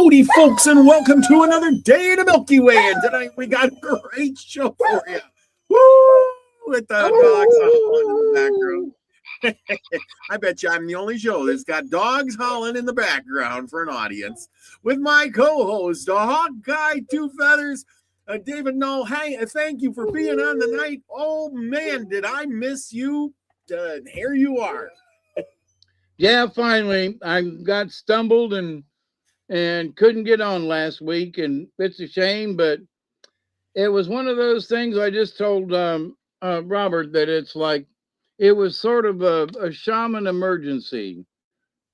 Howdy, folks, and welcome to another day in the Milky Way. And tonight we got a great show for you. Woo! With the dogs howling in the background. I bet you I'm the only show that's got dogs howling in the background for an audience. With my co-host, the Hawkeye Two Feathers, David Null. Hey, thank you for being on tonight. Oh, man, did I miss you? Here you are. Yeah, finally, I got stumbled and couldn't get on last week, and it's a shame, but it was one of those things. I just told Robert that it's like it was sort of a shaman emergency.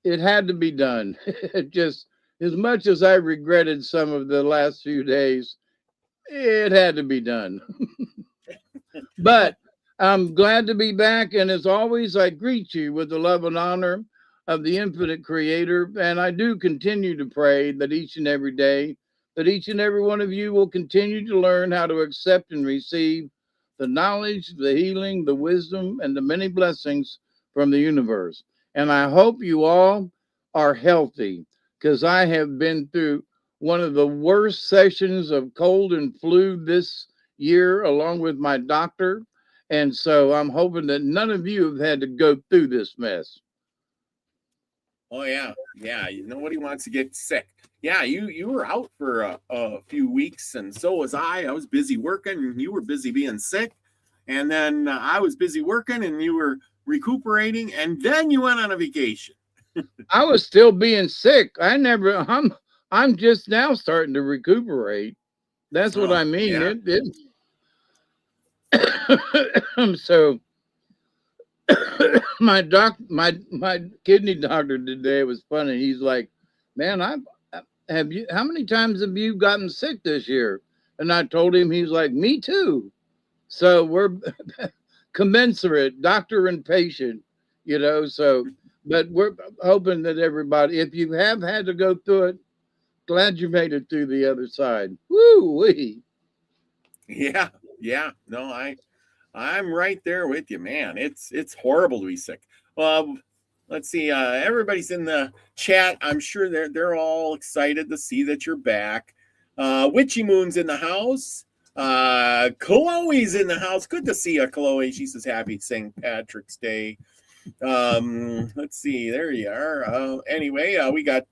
It had to be done. It just, as much as I regretted some of the last few days, it had to be done. But I'm glad to be back, and as always, I greet you with the love and honor of the infinite creator. And I do continue to pray that each and every day, that each and every one of you will continue to learn how to accept and receive the knowledge, the healing, the wisdom, and the many blessings from the universe. And I hope you all are healthy, because I have been through one of the worst sessions of cold and flu this year, along with my doctor. And so I'm hoping that none of you have had to go through this mess. Oh yeah. Nobody wants to get sick. Yeah, you were out for a few weeks, and so was I. I was busy working, and you were busy being sick, and then I was busy working, and you were recuperating, and then you went on a vacation. I was still being sick. I'm just now starting to recuperate. That's what I mean. Yeah. So my kidney doctor today was funny. He's like, "Man, how many times have you gotten sick this year?" And I told him. He's like, "Me too." So we're commensurate, doctor and patient, so, but we're hoping that everybody, if you have had to go through it, glad you made it through the other side. Woo-wee. Yeah. No, I'm right there with you, man. It's horrible to be sick. Let's see. Everybody's in the chat. I'm sure they're all excited to see that you're back. Witchy Moon's in the house. Chloe's in the house. Good to see you, Chloe. She says happy St. Patrick's Day. Let's see. There you are. Anyway, we got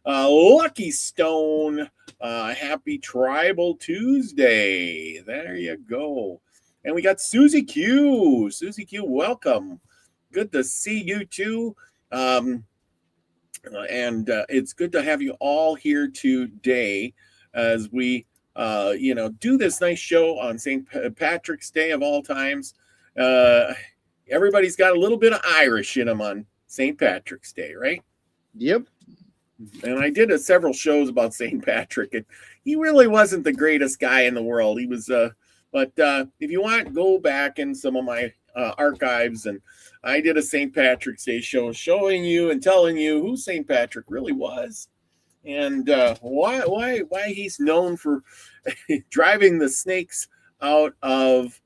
Lucky Stone. Happy Tribal Tuesday. There you go. And we got Susie Q. Susie Q, welcome. Good to see you too. And it's good to have you all here today as we do this nice show on St. Patrick's Day of all times. Everybody's got a little bit of Irish in them on St. Patrick's Day, right? Yep. And I did several shows about St. Patrick, and he really wasn't the greatest guy in the world. He was, but if you want, go back in some of my archives, and I did a St. Patrick's Day show showing you and telling you who St. Patrick really was, and why he's known for driving the snakes out of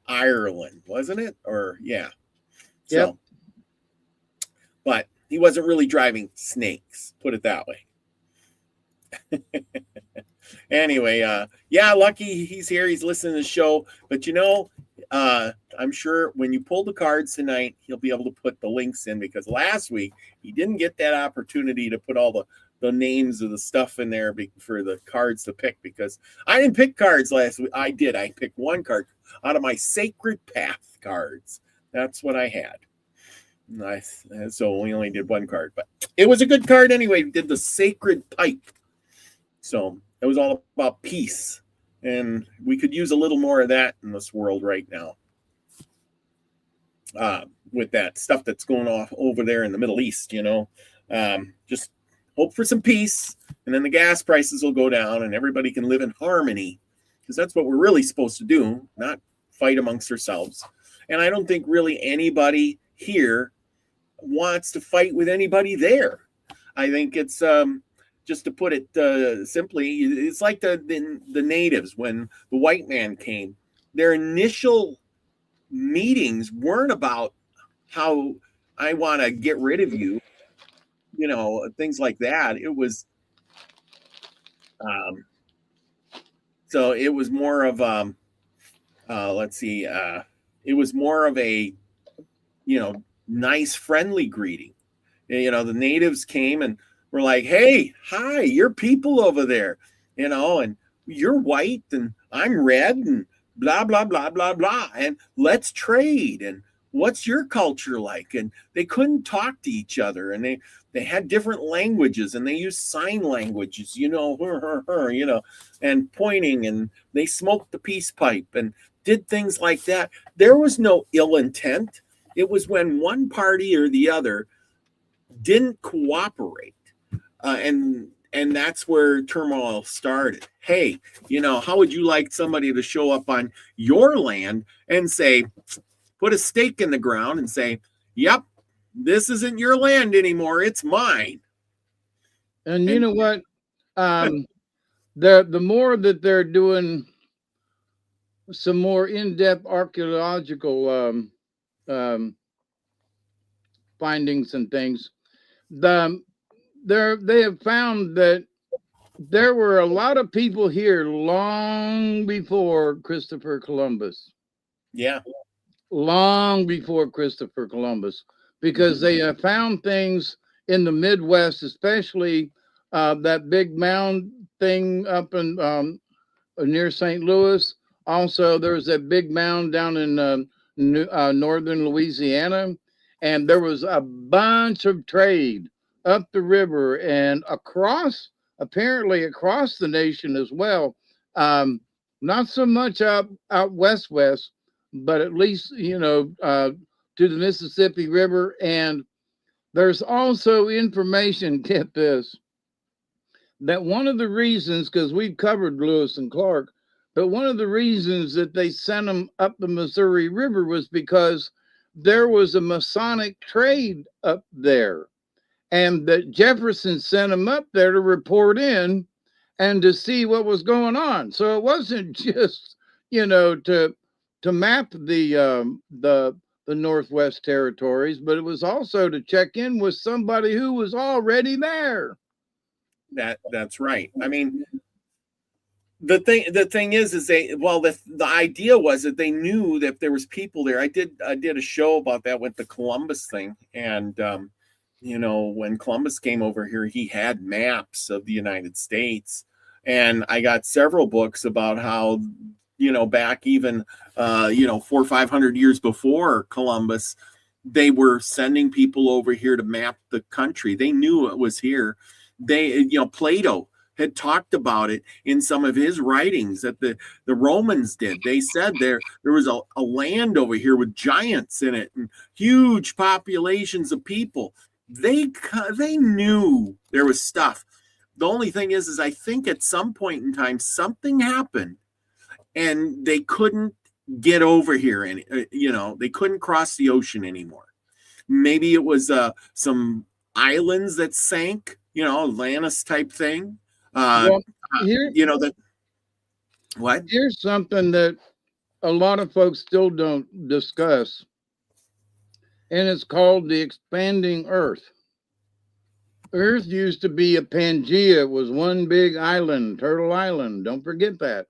Ireland, wasn't it? Or yeah. Yep. So, but he wasn't really driving snakes, put it that way. Anyway, yeah, Lucky, he's here. He's listening to the show. But I'm sure when you pull the cards tonight, he'll be able to put the links in, because last week he didn't get that opportunity to put all the names of the stuff in there for the cards to pick, because I didn't pick cards last week. I did. I picked one card out of my Sacred Path cards. That's what I had. Nice. So we only did one card, but it was a good card anyway. We did the Sacred Pipe. So it was all about peace. And we could use a little more of that in this world right now. With that stuff that's going off over there in the Middle East, just hope for some peace. And then the gas prices will go down and everybody can live in harmony. Because that's what we're really supposed to do, not fight amongst ourselves. And I don't think really anybody here wants to fight with anybody there. I think it's just to put it simply, it's like the natives when the white man came. Their initial meetings weren't about how I want to get rid of you, things like that. It was, um, so it was more of, let's see, it was more of a, nice, friendly greeting. The natives came and were like, hey, hi, you're people over there, and you're white and I'm red and blah, blah, blah, blah, blah. And let's trade. And what's your culture like? And they couldn't talk to each other, and they had different languages, and they used sign languages, and pointing, and they smoked the peace pipe and did things like that. There was no ill intent. It was when one party or the other didn't cooperate, and that's where turmoil started. Hey, how would you like somebody to show up on your land and say, put a stake in the ground and say, yep, this isn't your land anymore, it's mine. And you know what? The more that they're doing some more in-depth archaeological findings and things, they have found that there were a lot of people here long before Christopher Columbus. Yeah. Long before Christopher Columbus, because they have found things in the Midwest, especially that big mound thing up in near St. Louis. Also, there's that big mound down in northern Louisiana, and there was a bunch of trade up the river and apparently across the nation as well. Not so much out west, but at least to the Mississippi River. And there's also information, get this, that one of the reasons, because we've covered Lewis and Clark, but one of the reasons that they sent them up the Missouri River was because there was a Masonic trade up there, and that Jefferson sent them up there to report in and to see what was going on. So it wasn't just, to map the Northwest Territories, but it was also to check in with somebody who was already there. That's right. I mean, the thing is the idea was that they knew that if there was people there. I did a show about that with the Columbus thing, and when Columbus came over here, he had maps of the United States, and I got several books about how back even 400 or 500 years before Columbus, they were sending people over here to map the country. They knew it was here. Plato had talked about it in some of his writings that the Romans did. They said there was a land over here with giants in it and huge populations of people. They knew there was stuff. The only thing is I think at some point in time something happened and they couldn't get over here, and they couldn't cross the ocean anymore. Maybe it was some islands that sank, Atlantis type thing. Well, what? Here's something that a lot of folks still don't discuss, and it's called the expanding Earth. Earth used to be a Pangea. It was one big island, Turtle Island. Don't forget that.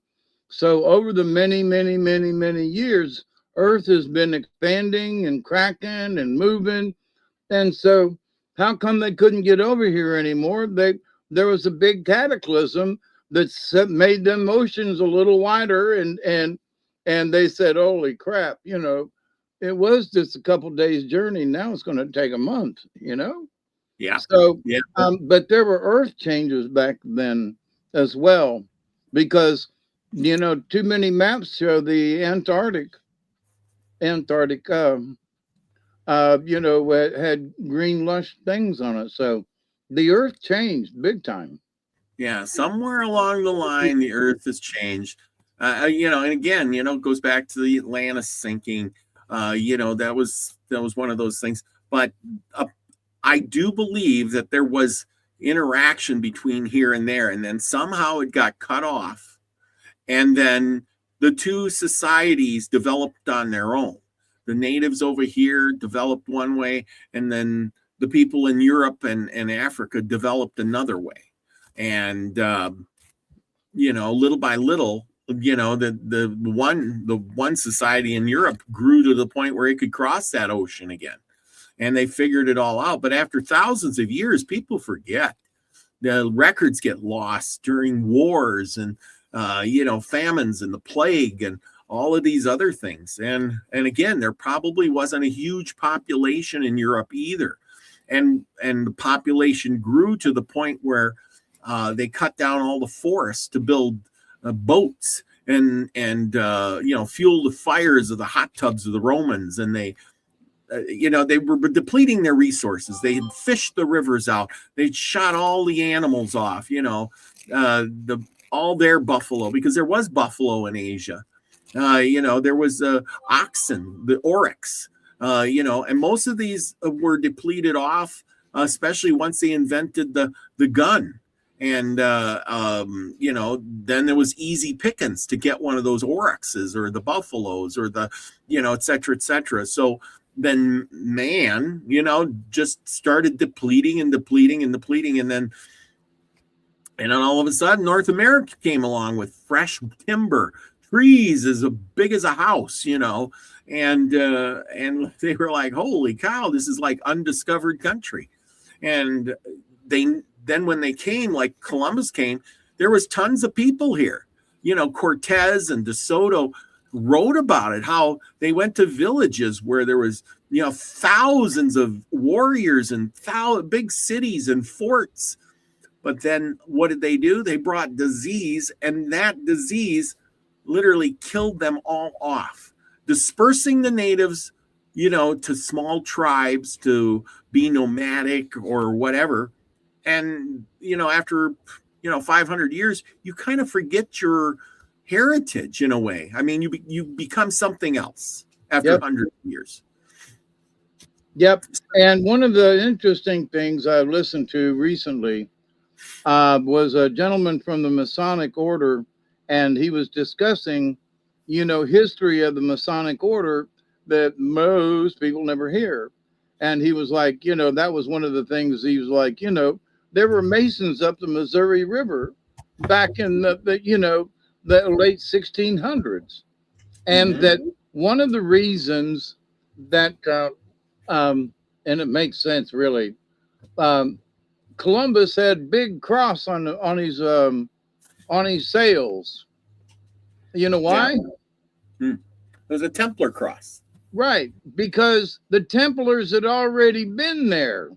So over the many, many, many, many years, Earth has been expanding and cracking and moving. And so how come they couldn't get over here anymore? There was a big cataclysm that made them oceans a little wider, and they said, holy crap, it was just a couple days journey. Now it's going to take a month, Yeah. So, yeah. But there were earth changes back then as well, because, too many maps show the Antarctic, had green lush things on it. So the earth changed big time. Yeah, somewhere along the line, the Earth has changed. And again, it goes back to the Atlantis sinking. That was one of those things. But I do believe that there was interaction between here and there, and then somehow it got cut off, and then the two societies developed on their own. the natives over here developed one way, and then the people in Europe and Africa developed another way. And little by little, the one society in Europe grew to the point where it could cross that ocean again, and they figured it all out. But after thousands of years, people forget. The records get lost during wars and famines and the plague and all of these other things. And again, there probably wasn't a huge population in Europe either, and the population grew to the point where they cut down all the forests to build boats and fuel the fires of the hot tubs of the Romans. And they were depleting their resources. They had fished the rivers out. They'd shot all the animals off, all their buffalo, because there was buffalo in Asia. There was oxen, the oryx, and most of these were depleted off, especially once they invented the gun. And, then there was easy pickings to get one of those oryxes or the buffaloes or the, et cetera, et cetera. So then man, just started depleting and depleting and depleting. And then all of a sudden, North America came along with fresh timber, trees as big as a house, and they were like, holy cow, this is like undiscovered country. And then when they came, like Columbus came, there was tons of people here. Cortez and De Soto wrote about it, how they went to villages where there was, thousands of warriors and big cities and forts. But then what did they do? They brought disease, and that disease literally killed them all off, dispersing the natives, to small tribes to be nomadic or whatever. And, after, 500 years, you kind of forget your heritage in a way. I mean, you become something else after 100 years. Yep. And one of the interesting things I've listened to recently was a gentleman from the Masonic order, and he was discussing, history of the Masonic order that most people never hear. And he was like, that was one of the things he was like, there were Masons up the Missouri River back in the late 1600s. And that one of the reasons that, and it makes sense really, Columbus had big cross on his sails. You know why? Yeah. It was a Templar cross. Right, because the Templars had already been there.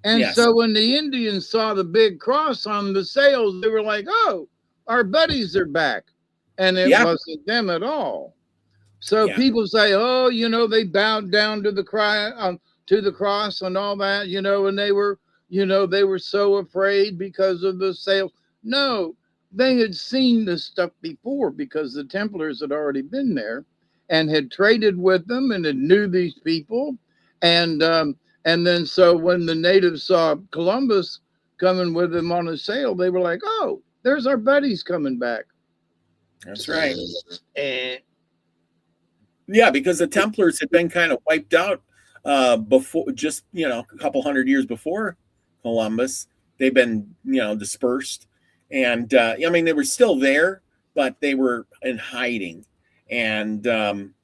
And so when the Indians saw the big cross on the sails, they were like, oh, our buddies are back. And it wasn't them at all. So people say, oh, they bowed down to the cross and all that, and they were so afraid because of the sails. No, they had seen this stuff before because the Templars had already been there and had traded with them and had knew these people. And then so when the natives saw Columbus coming with them on a sail, they were like, oh, there's our buddies coming back. That's right. Yeah, because the Templars had been kind of wiped out before, just, a couple hundred years before Columbus. They've been, dispersed. And, they were still there, but they were in hiding. And one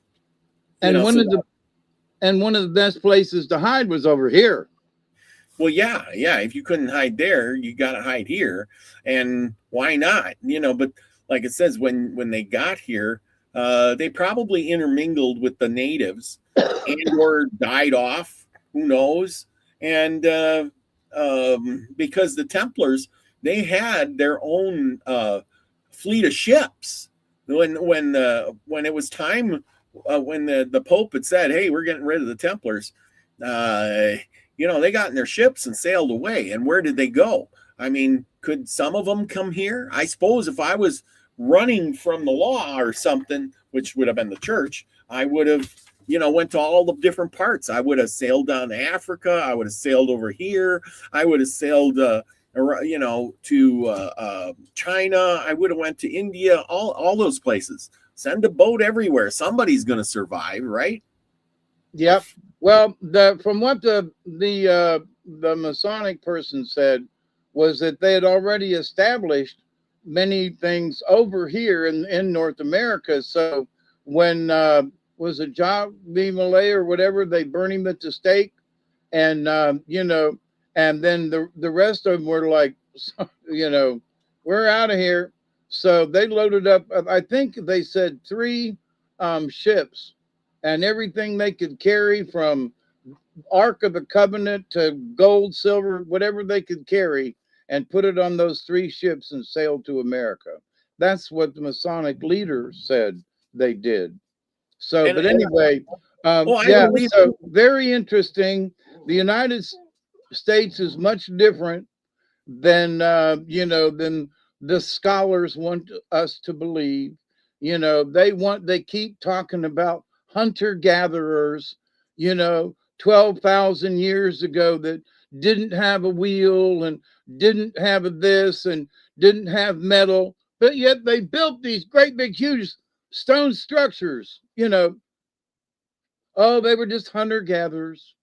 of the best places to hide was over here. Well, yeah. If you couldn't hide there, you got to hide here. And why not? But like it says, when they got here, they probably intermingled with the natives and or died off. Who knows? And because the Templars, they had their own fleet of ships. When it was time, when the Pope had said, hey, we're getting rid of the Templars, they got in their ships and sailed away. And where did they go? I mean, could some of them come here? I suppose if I was running from the law or something, which would have been the church, I would have, went to all the different parts. I would have sailed down to Africa. I would have sailed over here. I would have sailed, to China. I would have went to India, all those places. Send a boat everywhere. Somebody's going to survive, right? Yep. Well, from what the Masonic person said was that they had already established many things over here in North America. So when was it John B. Malay or whatever, they burned him at the stake, and and then the rest of them were like, we're out of here. So they loaded up. I think they said 3 ships and everything they could carry from Ark of the Covenant to gold, silver, whatever they could carry, and put it on those 3 ships and sailed to America. That's what the Masonic leaders said they did. So, but anyway, yeah, so very interesting. The United States is much different than than the scholars want us to believe. They keep talking about hunter gatherers, 12,000 years ago, that didn't have a wheel and didn't have this and didn't have metal, but yet they built these great big huge stone structures. Oh, they were just hunter gatherers.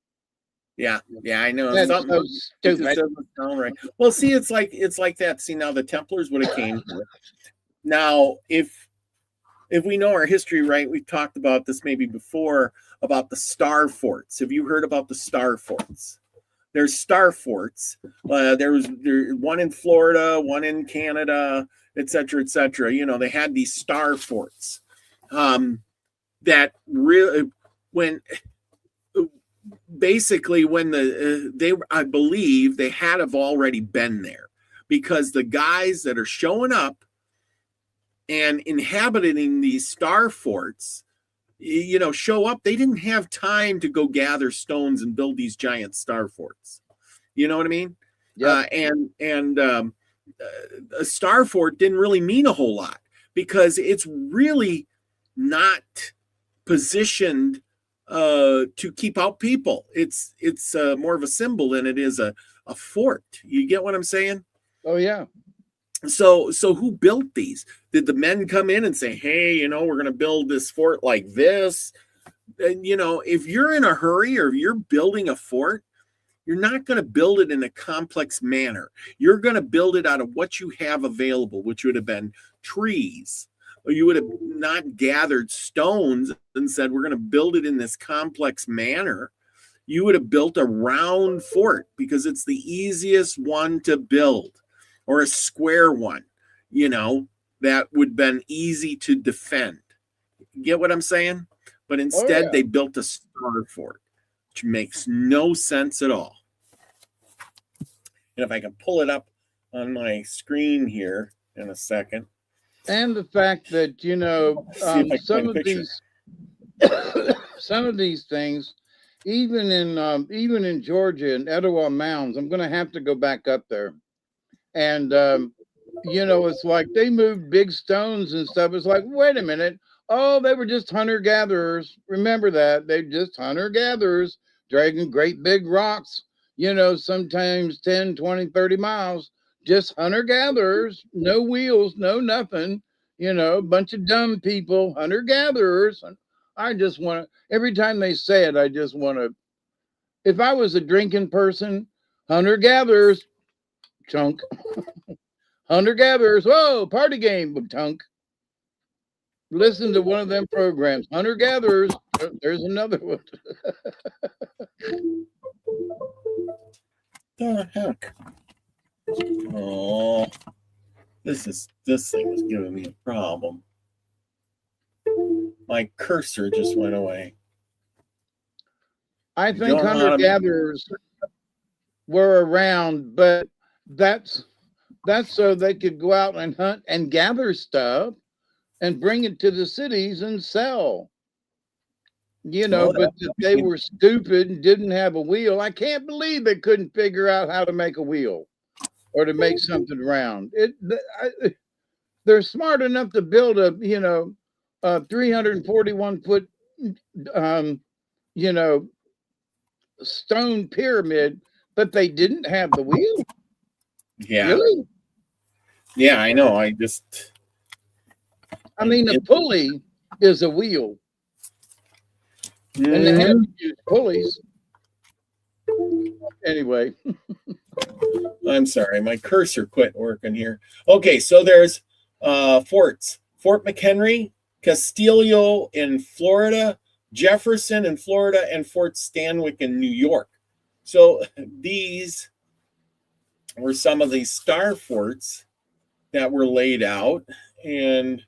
Yeah, I know. That's something so stupid. doesn't sound right. Well, see, it's like that. See, now the Templars would have came here. Now, if we know our history right, we've talked about this maybe before about the star forts. Have you heard about the star forts? There's star forts. There's one in Florida, one in Canada, et cetera, et cetera. They had these star forts that really when I believe they had have already been there, because the guys that are showing up and inhabiting these star forts, show up. They didn't have time to go gather stones and build these giant star forts. You know what I mean? Yeah. A star fort didn't really mean a whole lot, because it's really not positioned to keep out people. It's more of a symbol than it is a fort. You get what I'm saying? Oh yeah. So who built these? Did the men come in and say, hey, we're going to build this fort like this? And, if you're in a hurry or if you're building a fort, you're not going to build it in a complex manner. You're going to build it out of what you have available, which would have been trees. Or you would have not gathered stones and said, we're going to build it in this complex manner. You would have built a round fort because it's the easiest one to build, or a square one, that would have been easy to defend. Get what I'm saying? But instead, they built a star fort, which makes no sense at all. And if I can pull it up on my screen here in a second. And the fact that, some of these things, even in Georgia and Etowah Mounds, I'm going to have to go back up there. And, it's like they moved big stones and stuff. It's like, wait a minute. Oh, they were just hunter-gatherers. Remember that. They just hunter-gatherers dragging great big rocks, sometimes 10, 20, 30 miles. Just hunter-gatherers, no wheels, no nothing, a bunch of dumb people, hunter-gatherers. I just want to, every time they say it, I just want to, if I was a drinking person, hunter-gatherers, chunk. Hunter-gatherers, whoa, party game, chunk. Listen to one of them programs, hunter-gatherers, there's another one. The heck? Oh, this thing is giving me a problem. My cursor just went away. I think hunter-gatherers were around, but that's so they could go out and hunt and gather stuff and bring it to the cities and sell. But they were stupid and didn't have a wheel. I can't believe they couldn't figure out how to make a wheel or to make something round. They're smart enough to build a 341-foot stone pyramid, but they didn't have the wheel. Yeah. Really? Yeah, I know. I mean, the pulley is a wheel, and they have to use pulleys. Anyway, I'm sorry, my cursor quit working here. Okay, so there's forts: Fort McHenry, Castillo in Florida, Jefferson in Florida, and Fort Stanwix in New York. So these were some of these star forts that were laid out, and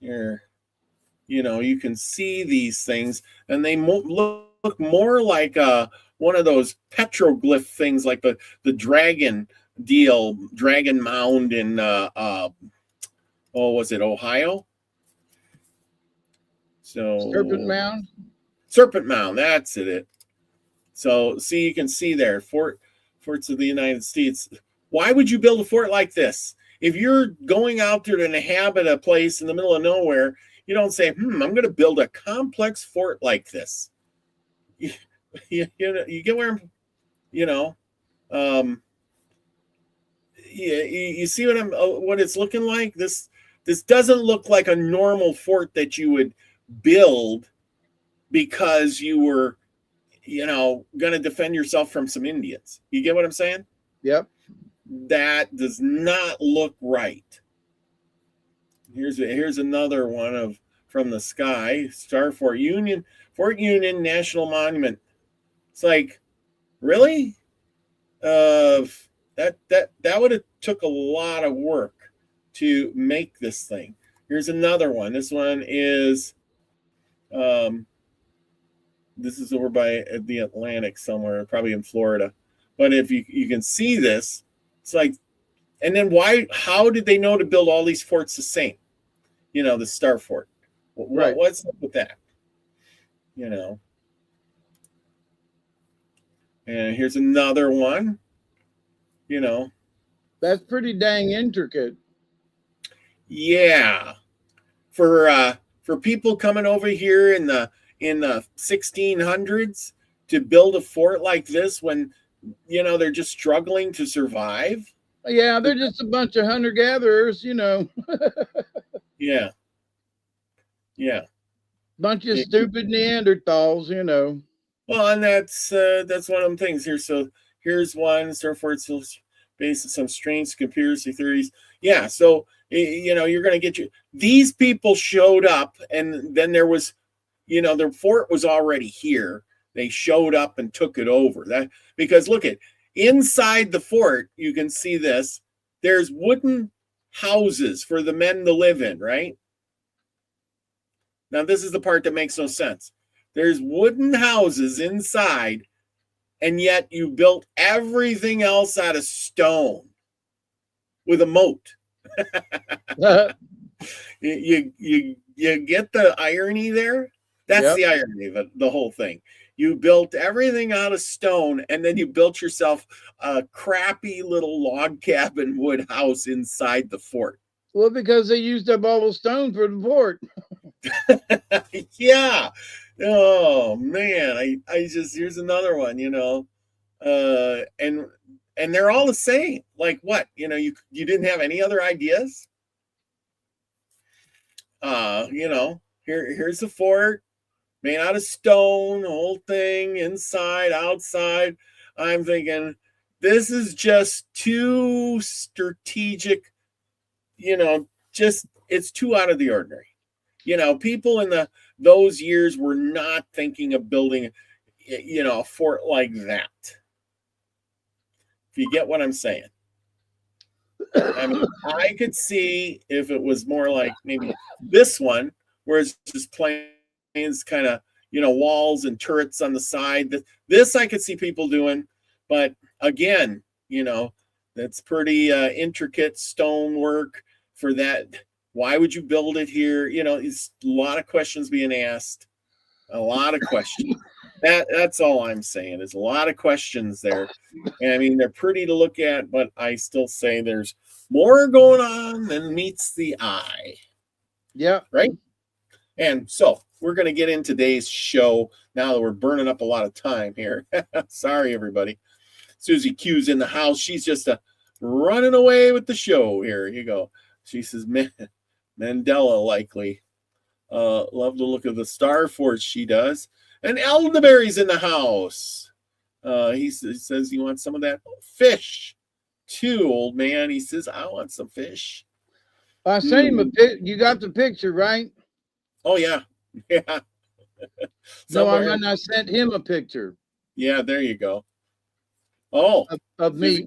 here, you can see these things, and they look more like one of those petroglyph things, like the dragon mound in was it Ohio? So Serpent Mound, that's it. So see, you can see there, forts of the United States. Why would you build a fort like this? If you're going out there to inhabit a place in the middle of nowhere, you don't say, I'm going to build a complex fort like this. You get where I'm, you see what it's looking like? This doesn't look like a normal fort that you would build because you were, going to defend yourself from some Indians. You get what I'm saying? Yep. That does not look right. Here's another one from the sky. Fort Union National Monument. It's like, really? That would have took a lot of work to make this thing. Here's another one. This one is this is over by the Atlantic somewhere, probably in Florida. But if you can see this, it's like, and then how did they know to build all these forts the same? The Star Fort. Right. What's up with that? And here's another one. That's pretty dang intricate. Yeah. For people coming over here in the 1600s to build a fort like this when they're just struggling to survive. Yeah, they're just a bunch of hunter-gatherers, Yeah. Bunch of stupid Neanderthals, Well, and that's one of them things here. So here's one Star Fort based on some strange conspiracy theories. Yeah, so you're going to get these people showed up, and then there was, the fort was already here. They showed up and took it over. That because look at inside the fort, you can see this. There's wooden houses for the men to live in, right? Now, this is the part that makes no sense. There's wooden houses inside, and yet you built everything else out of stone with a moat. you get the irony there? That's the irony of it, the whole thing. You built everything out of stone, and then you built yourself a crappy little log cabin wood house inside the fort. Well, because they used up all the stone for the fort. Yeah. Oh man, I just here's another one, and they're all the same. Like what? You didn't have any other ideas? Here's the fort made out of stone, the whole thing, inside, outside. I'm thinking this is just too strategic, just it's too out of the ordinary. People in those years were not thinking of building, a fort like that. If you get what I'm saying. I mean, I could see if it was more like maybe this one, where it's just plains, kind of, walls and turrets on the side. This I could see people doing, but again, that's pretty intricate stonework for that. Why would you build it here? It's a lot of questions being asked. A lot of questions. That's all I'm saying is a lot of questions there. And I mean, they're pretty to look at, but I still say there's more going on than meets the eye. Yeah. Right? And so we're going to get in today's show now that we're burning up a lot of time here. Sorry, everybody. Susie Q's in the house. She's just running away with the show here. You go. She says, Mandela likely. Love the look of the star forts she does. And Elderberry's in the house. He says he wants some of that fish too, old man. He says, I want some fish. I sent him a pic. You got the picture, right? Oh, yeah. Yeah. No, I mean, I sent him a picture. Yeah, there you go. Oh, of me.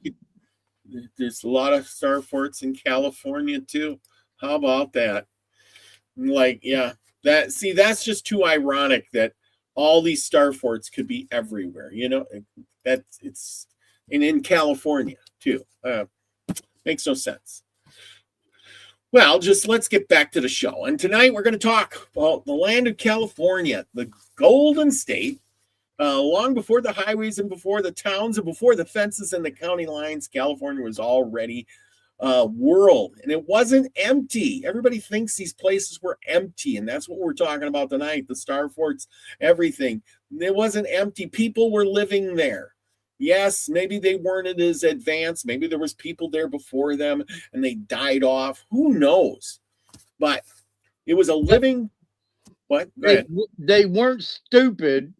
There's a lot of star forts in California too. How about that? Like, yeah, that's just too ironic that all these star forts could be everywhere. You know, it's and in California too. Makes no sense. Well, just let's get back to the show. And tonight we're going to talk about the land of California, the Golden State. Long before the highways and before the towns and before the fences and the county lines, California was already a world, and it wasn't empty. Everybody thinks these places were empty, and that's what we're talking about tonight, the star forts, everything. It wasn't empty. People were living there. Yes, maybe they weren't as advanced. Maybe there was people there before them and they died off. Who knows? But it was a living, what? Go ahead. They weren't stupid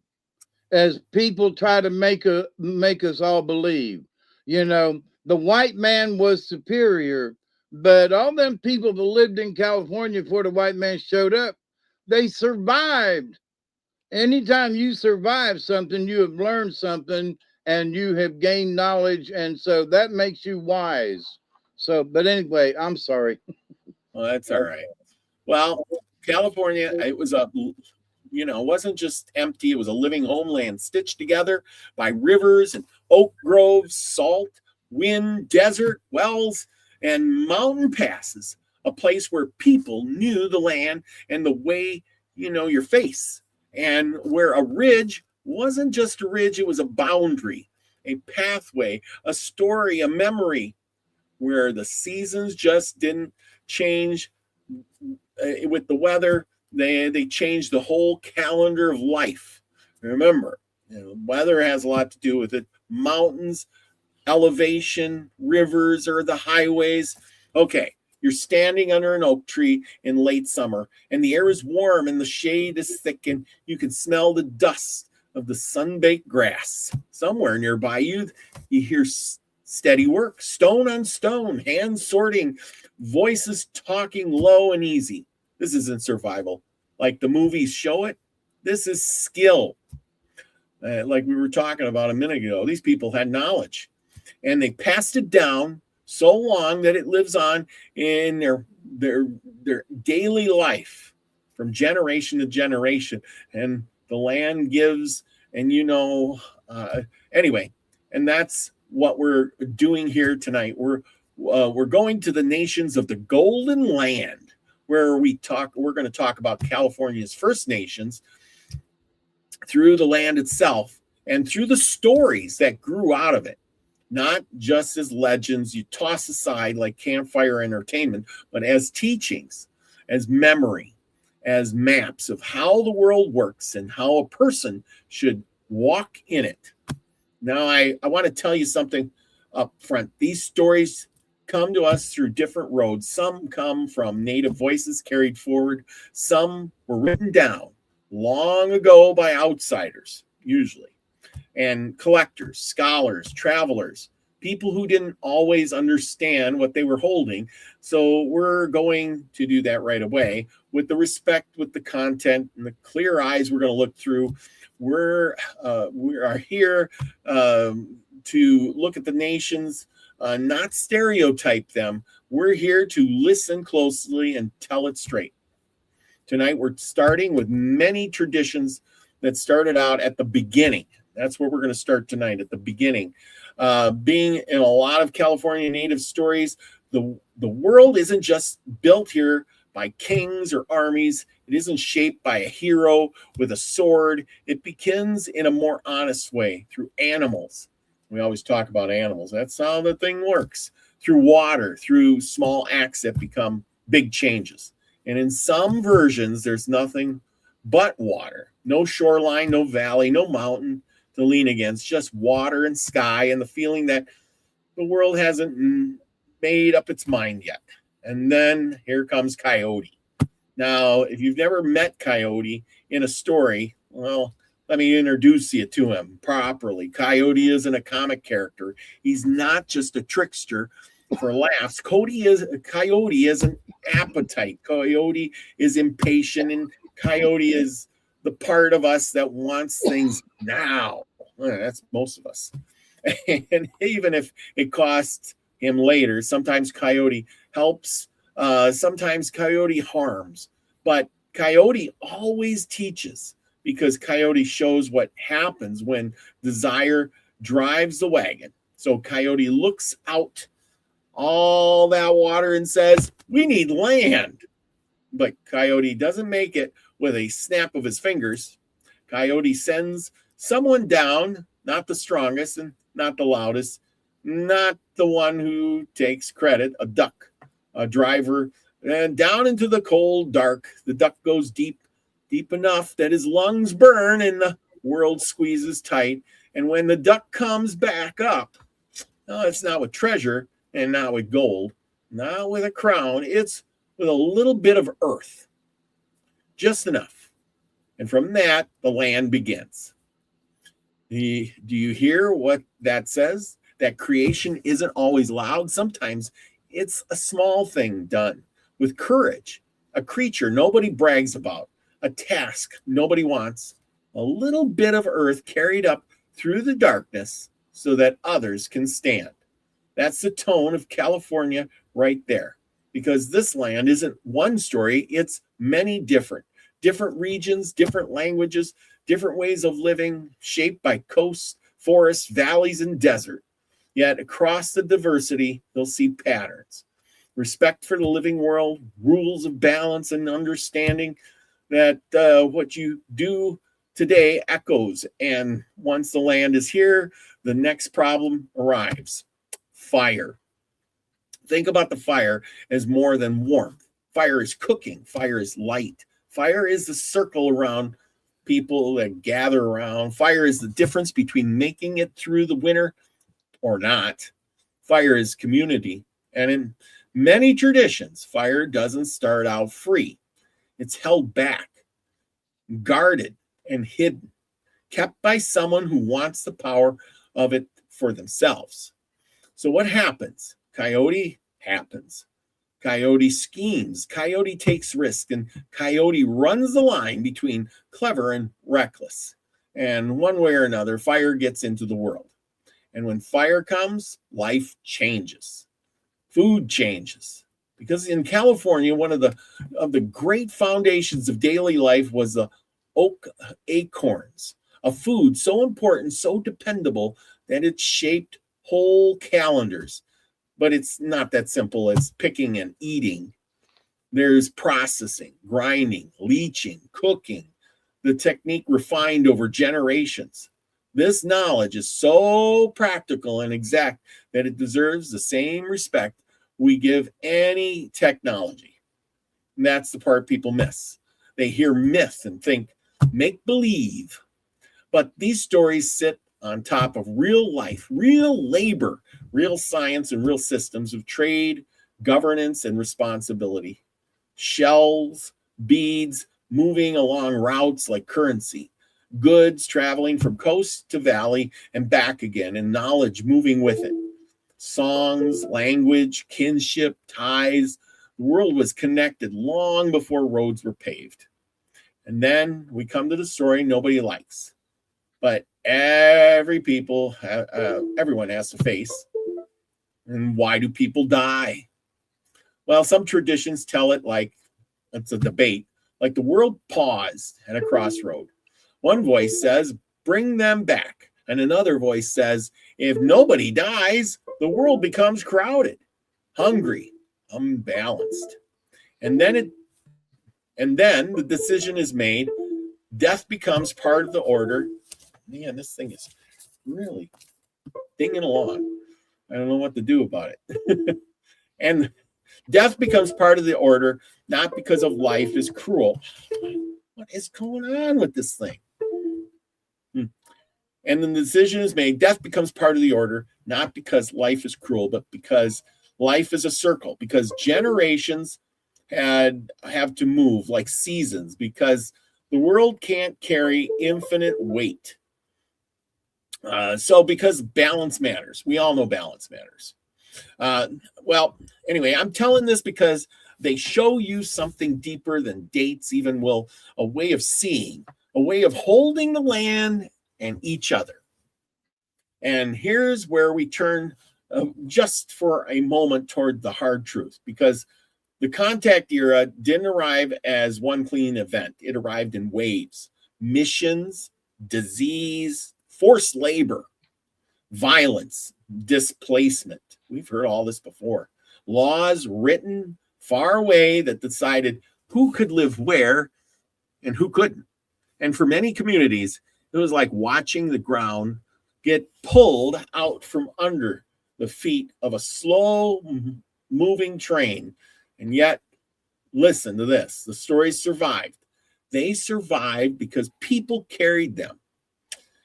as people try to make us all believe. You know, the white man was superior, but all them people that lived in California before the white man showed up, they survived. Anytime you survive something, you have learned something and you have gained knowledge, and so that makes you wise. So, but anyway, I'm sorry. Well, that's all right. Well, California, it was it wasn't just empty. It was a living homeland stitched together by rivers and oak groves, salt, wind, desert, wells, and mountain passes. A place where people knew the land and the way, your face. And where a ridge wasn't just a ridge, it was a boundary, a pathway, a story, a memory, where the seasons just didn't change with the weather. They changed the whole calendar of life. Remember, weather has a lot to do with it. Mountains, elevation, rivers, or the highways. Okay, you're standing under an oak tree in late summer, and the air is warm and the shade is thick, and you can smell the dust of the sun-baked grass. Somewhere nearby you hear steady work, stone on stone, hands sorting, voices talking low and easy. This isn't survival like the movies show it. This is skill. Like we were talking about a minute ago, these people had knowledge, and they passed it down so long that it lives on in their daily life from generation to generation. And the land gives, and anyway, and that's what we're doing here tonight. We're going to the nations of the Golden Land, where we're going to talk about California's First Nations through the land itself and through the stories that grew out of it. Not just as legends you toss aside like campfire entertainment, but as teachings, as memory, as maps of how the world works and how a person should walk in it. Now, I want to tell you something up front. These stories come to us through different roads. Some come from native voices carried forward. Some were written down long ago by outsiders, usually, and collectors, scholars, travelers, people who didn't always understand what they were holding. So we're going to do that right away with the respect, with the content, and the clear eyes we're going to look through. We are here to look at the nations, not stereotype them. We're here to listen closely and tell it straight. Tonight, we're starting with many traditions that started out at the beginning. That's where we're going to start tonight, at the beginning. Being in a lot of California native stories, the world isn't just built here by kings or armies. It isn't shaped by a hero with a sword. It begins in a more honest way through animals. We always talk about animals. That's how the thing works. Through water, through small acts that become big changes. And in some versions, there's nothing but water. No shoreline, no valley, no mountain to lean against, just water and sky and the feeling that the world hasn't made up its mind yet. And then here comes Coyote. Now, if you've never met Coyote in a story, well, let me introduce you to him properly. Coyote isn't a comic character. He's not just a trickster for laughs. Coyote is an appetite. Coyote is impatient, and Coyote is the part of us that wants things now. That's most of us. And even if it costs him later, sometimes Coyote helps, sometimes Coyote harms, but Coyote always teaches, because Coyote shows what happens when desire drives the wagon. So Coyote looks out all that water and says, "We need land." But Coyote doesn't make it with a snap of his fingers. Coyote sends someone down, not the strongest and not the loudest, not the one who takes credit, a duck, a driver, and down into the cold dark. The duck goes deep enough that his lungs burn and the world squeezes tight. And when the duck comes back up, no, it's not with treasure and not with gold, not with a crown. It's with a little bit of earth, just enough. And from that, the land begins. Do you hear what that says? That creation isn't always loud. Sometimes it's a small thing done with courage, a creature nobody brags about, a task nobody wants, a little bit of earth carried up through the darkness so that others can stand. That's the tone of California right there, because this land isn't one story, it's many different regions, different languages, different ways of living, shaped by coasts, forests, valleys, and desert. Yet across the diversity, they'll see patterns. Respect for the living world, rules of balance and understanding that what you do today echoes. And once the land is here, the next problem arrives: fire. Think about the fire as more than warmth. Fire is cooking. Fire is light. Fire is the circle around people that gather around. Fire is the difference between making it through the winter or not. Fire is community. And in many traditions, fire doesn't start out free. It's held back, guarded, and hidden, kept by someone who wants the power of it for themselves. So what happens? Coyote happens. Coyote schemes. Coyote takes risks, and Coyote runs the line between clever and reckless. And one way or another, fire gets into the world. And when fire comes, life changes. Food changes. Because in California, one of the great foundations of daily life was the oak acorns, a food so important, so dependable, that it shaped whole calendars. But it's not that simple as picking and eating. There's processing, grinding, leaching, cooking, the technique refined over generations. This knowledge is so practical and exact that it deserves the same respect we give any technology. And that's the part people miss. They hear myth and think make believe. But these stories sit on top of real life, real labor, real science, and real systems of trade, governance, and responsibility. Shells, beads, moving along routes like currency, goods traveling from coast to valley and back again, and knowledge moving with it. Songs, language, kinship, ties. The world was connected long before roads were paved. And then we come to the story nobody likes, but everyone has to face. And why do people die? Well, some traditions tell it like it's a debate, like the world paused at a crossroad. One voice says, bring them back. And another voice says, if nobody dies, the world becomes crowded, hungry, unbalanced. And then the decision is made. Death becomes part of the order. Man, this thing is really dinging along. I don't know what to do about it. And death becomes part of the order, not because of life is cruel. What is going on with this thing? And then the decision is made. Death becomes part of the order, not because life is cruel, but because Life is a circle because generations have to move like seasons because the world can't carry infinite weight. So because balance matters, we all know balance matters. Uh, well, anyway, I'm telling this because they show you something deeper than dates even will, a way of seeing, a way of holding the land and each other. And here's where we turn just for a moment toward the hard truth, because the contact era didn't arrive as one clean event. It arrived in waves, missions, disease, forced labor, violence, displacement. We've heard all this before. Laws written far away that decided who could live where and who couldn't. And for many communities, it was like watching the ground get pulled out from under the feet of a slow moving train. And yet, listen to this, the stories survived. They survived because people carried them.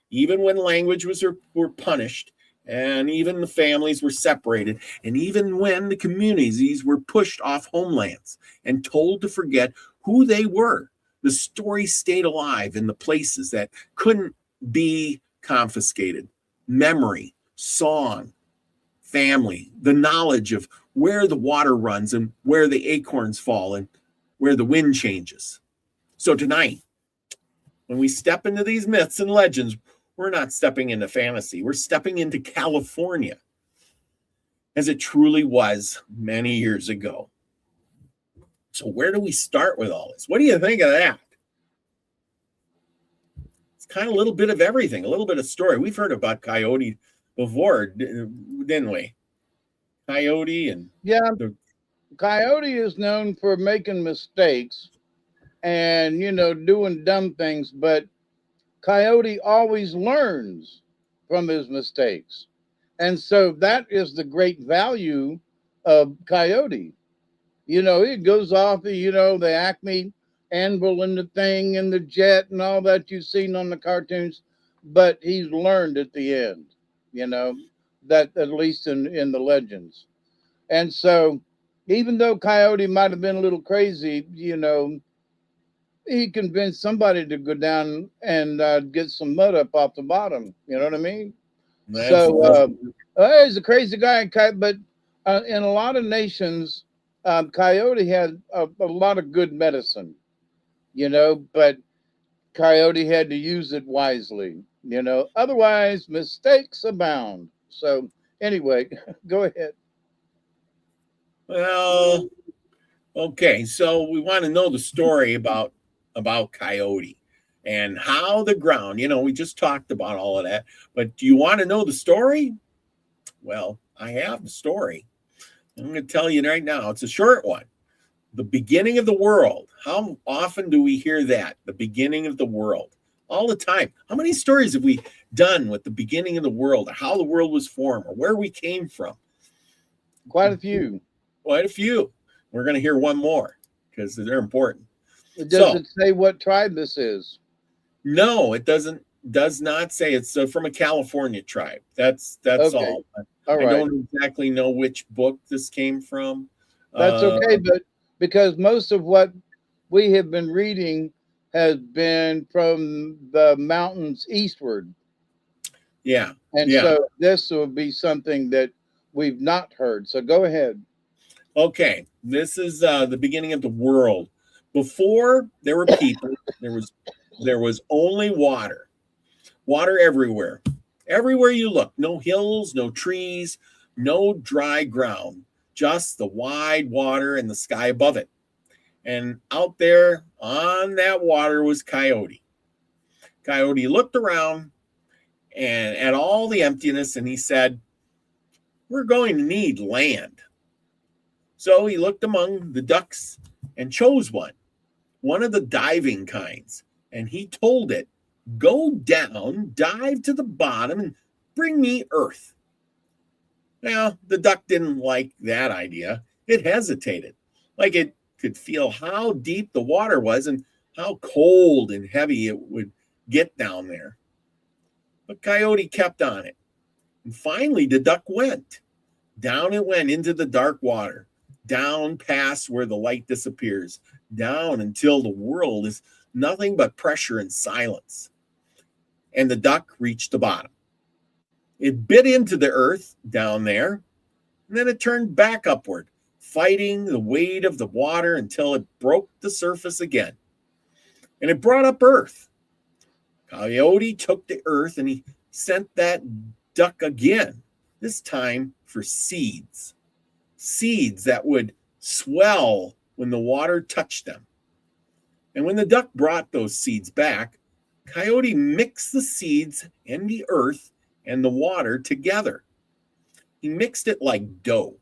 Even when language were punished, and even the families were separated, and even when the communities were pushed off homelands and told to forget who they were, the story stayed alive in the places that couldn't be confiscated. Memory, song, family, the knowledge of where the water runs and where the acorns fall and where the wind changes. So tonight, when we step into these myths and legends, we're not stepping into fantasy. We're stepping into California as it truly was many years ago. So where do we start with all this? What do you think of that? It's kind of a little bit of everything, a little bit of story. We've heard about Coyote before, didn't we? Coyote and yeah, Coyote is known for making mistakes and doing dumb things, but Coyote always learns from his mistakes. And so that is the great value of Coyote. It goes off, the Acme anvil and the thing and the jet and all that you've seen on the cartoons, but he's learned at the end, that at least in the legends. And so even though Coyote might have been a little crazy, he convinced somebody to go down and get some mud up off the bottom. You know what I mean? So he's a crazy guy, but in a lot of nations, Coyote had a lot of good medicine, but Coyote had to use it wisely, otherwise mistakes abound. So anyway, go ahead. Well, okay, so we want to know the story about Coyote and how the ground, we just talked about all of that, but do you want to know the story? Well, I have the story. I'm going to tell you right now. It's a short one. The beginning of the world. How often do we hear that? The beginning of the world. All the time. How many stories have we done with the beginning of the world, or how the world was formed, or where we came from? Quite a few. Quite a few. We're going to hear one more because they're important. Does it say what tribe this is? No, it does not say. It's from a California tribe. That's okay. All. I don't exactly know which book this came from. That's okay, but because most of what we have been reading has been from the mountains eastward. Yeah. And so this will be something that we've not heard. So go ahead. Okay. This is the beginning of the world. Before there were people, there was only water. Water everywhere. Everywhere you look. No hills, no trees, no dry ground. Just the wide water and the sky above it. And out there on that water was Coyote. Coyote looked around and at all the emptiness, and he said, "We're going to need land." So he looked among the ducks and chose one of the diving kinds, and he told it, "Go down, dive to the bottom, and bring me earth." Now, the duck didn't like that idea. It hesitated, like it could feel how deep the water was and how cold and heavy it would get down there. But Coyote kept on it. And finally, the duck went. Down it went into the dark water, down past where the light disappears, down until the world is nothing but pressure and silence. And the duck reached the bottom. It bit into the earth down there, and then it turned back upward, fighting the weight of the water until it broke the surface again. And it brought up earth. Coyote took the earth and he sent that duck again, this time for seeds. Seeds that would swell when the water touched them. And when the duck brought those seeds back, Coyote mixed the seeds and the earth and the water together. He mixed it like dough.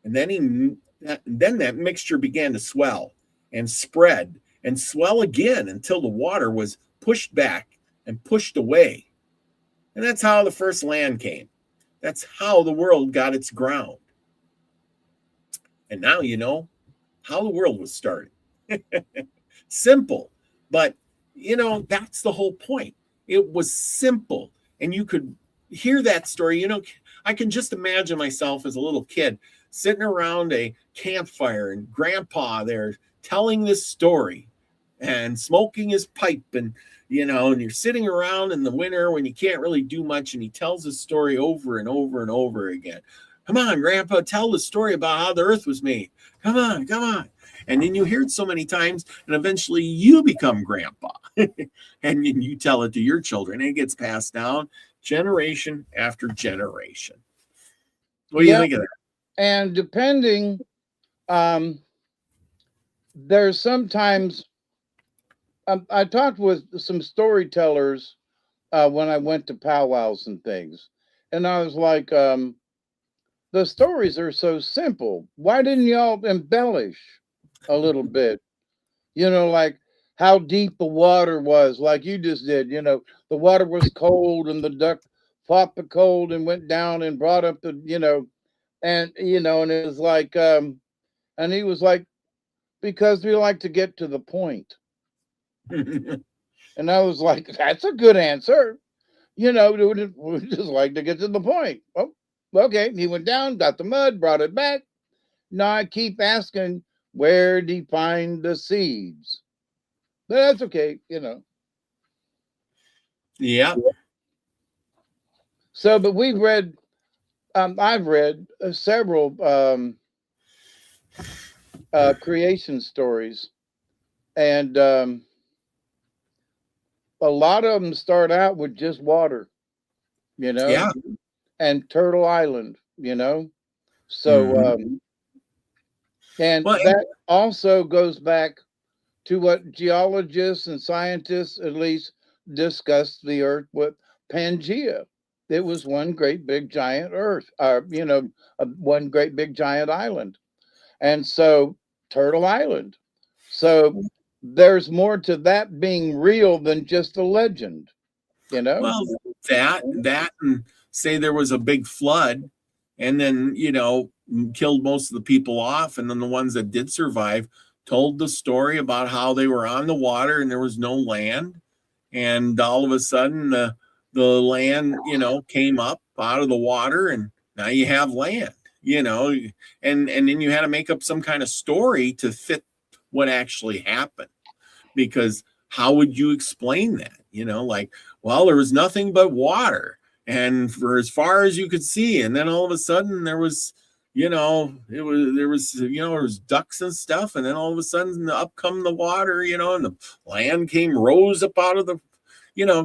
And then that mixture began to swell and spread and swell again until the water was pushed back and pushed away. And that's how the first land came. That's how the world got its ground. And now you know how the world was started. Simple, but that's the whole point. It was simple, and you could hear that story. I can just imagine myself as a little kid sitting around a campfire and grandpa there telling this story and smoking his pipe, and you're sitting around in the winter when you can't really do much, and he tells his story over and over and over again. Come on, Grandpa, tell the story about how the earth was made. Come on, come on. And then you hear it so many times, and eventually you become Grandpa. And you tell it to your children. And it gets passed down generation after generation. What do you think of that? And depending, there's sometimes, I talked with some storytellers when I went to powwows and things. And I was like, the stories are so simple. Why didn't y'all embellish a little bit? Like how deep the water was, like you just did. The water was cold and the duck fought the cold and went down and brought up the, and, and it was like, and he was like, because we like to get to the point. And I was like, that's a good answer. We just like to get to the point. Oh, okay. He went down, got the mud, brought it back. Now I keep asking, where did he find the seeds? But that's okay, Yeah. So, but we've read, I've read several creation stories, and a lot of them start out with just water, Yeah. and Turtle Island, So, and that also goes back to what geologists and scientists at least discussed the earth with Pangea. It was one great big giant earth, one great big giant island. And so Turtle Island. So there's more to that being real than just a legend, Well, that and say there was a big flood and then, killed most of the people off. And then the ones that did survive told the story about how they were on the water and there was no land. And all of a sudden the land, came up out of the water and now you have land, and then you had to make up some kind of story to fit what actually happened. Because how would you explain that? Well, there was nothing but water and for as far as you could see. And then all of a sudden there was, there was ducks and stuff. And then all of a sudden up come the water, and the land rose up out of the,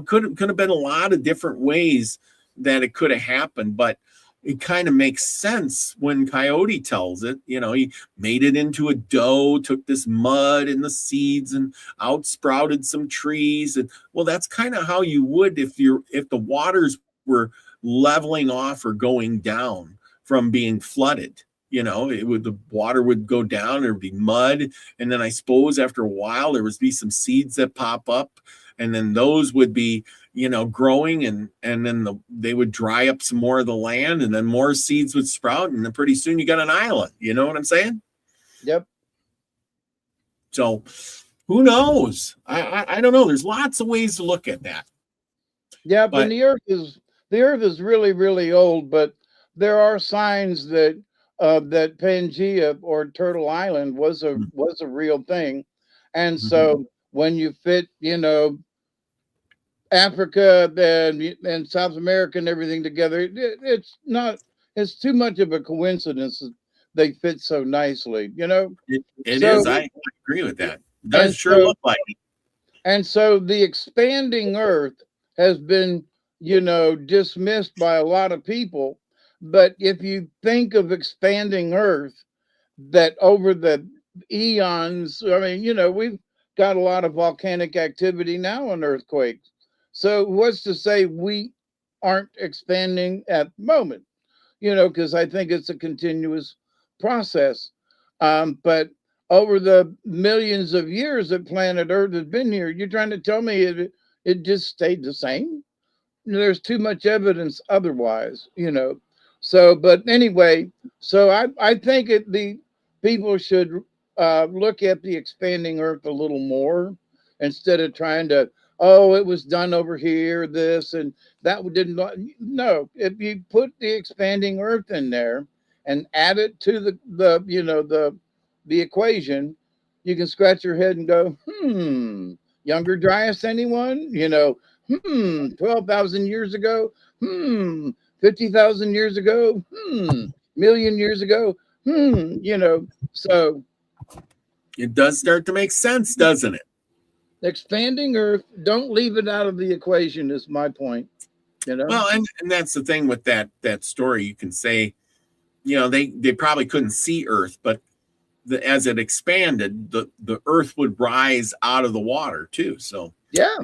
could have been a lot of different ways that it could have happened. But it kind of makes sense when Coyote tells it. He made it into a dough, took this mud and the seeds and out sprouted some trees. And well, that's kind of how you would if the waters were leveling off or going down from being flooded. The water would go down, there'd be mud, and then I suppose after a while there would be some seeds that pop up, and then those would be growing, and then they would dry up some more of the land, and then more seeds would sprout, and then pretty soon you got an island. You know what I'm saying? Yep. So who knows? I don't know. There's lots of ways to look at that. Yeah, but the earth is really, really old, but there are signs that that Pangea or Turtle Island was a real thing, and Mhm. so when you fit, Africa and South America and everything together, it's not. It's too much of a coincidence that they fit so nicely, It is. So I agree with that. It does and sure so look like it. and so the expanding Earth has been, dismissed by a lot of people. But if you think of expanding Earth, that over the eons, I mean, we've got a lot of volcanic activity now and earthquakes. So what's to say we aren't expanding at the moment? Because I think it's a continuous process. But over the millions of years that planet Earth has been here, you're trying to tell me it just stayed the same? There's too much evidence otherwise, So, but anyway, so I think the people should look at the expanding Earth a little more instead of trying to, oh, it was done over here, this and that didn't. No, if you put the expanding Earth in there and add it to the equation, you can scratch your head and go, Younger Dryas, anyone? 12,000 years ago, 50,000 years ago, million years ago, so It does start to make sense, doesn't it? expanding Earth, don't leave it out of the equation, is my point, Well, and that's the thing with that story. You can say, they probably couldn't see Earth, but as it expanded, the Earth would rise out of the water too. So Yeah.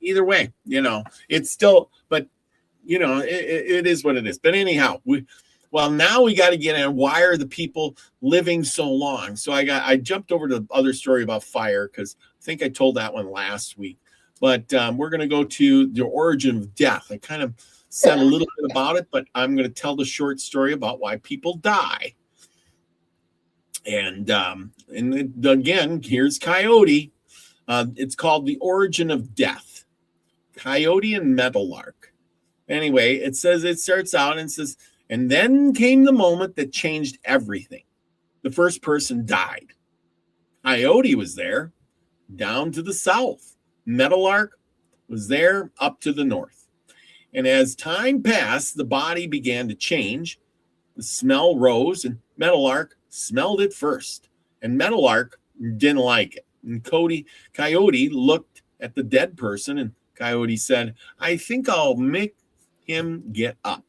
Either way, it's still, but it is what it is. But anyhow, now we got to get in. Why are the people living so long? So I jumped over to the other story about fire because I think I told that one last week. But we're going to go to the origin of death. I kind of said a little bit about it, but I'm going to tell the short story about why people die. And again, here's Coyote. It's called The Origin of Death. Coyote and Meadowlark. Anyway, it starts out and says, and then came the moment that changed everything. The first person died. Coyote was there, down to the south. Meadowlark was there, up to the north. And as time passed, the body began to change. The smell rose, and Meadowlark smelled it first. And Meadowlark didn't like it. And Coyote looked at the dead person, and Coyote said, I think I'll make him get up.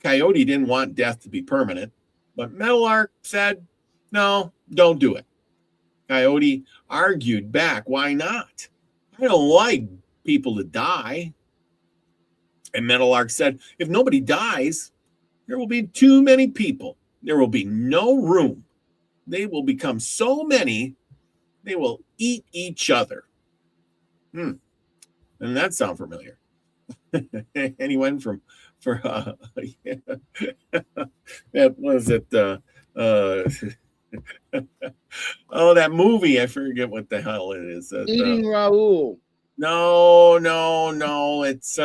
Coyote didn't want death to be permanent, but Meadowlark said, no, don't do it. Coyote argued back, why not? I don't like people to die. And Meadowlark said, if nobody dies, there will be too many people. There will be no room. They will become so many, they will eat each other. Doesn't that sound familiar? And he went for that was it. That movie. I forget what the hell it is. Eating Raoul. No. It's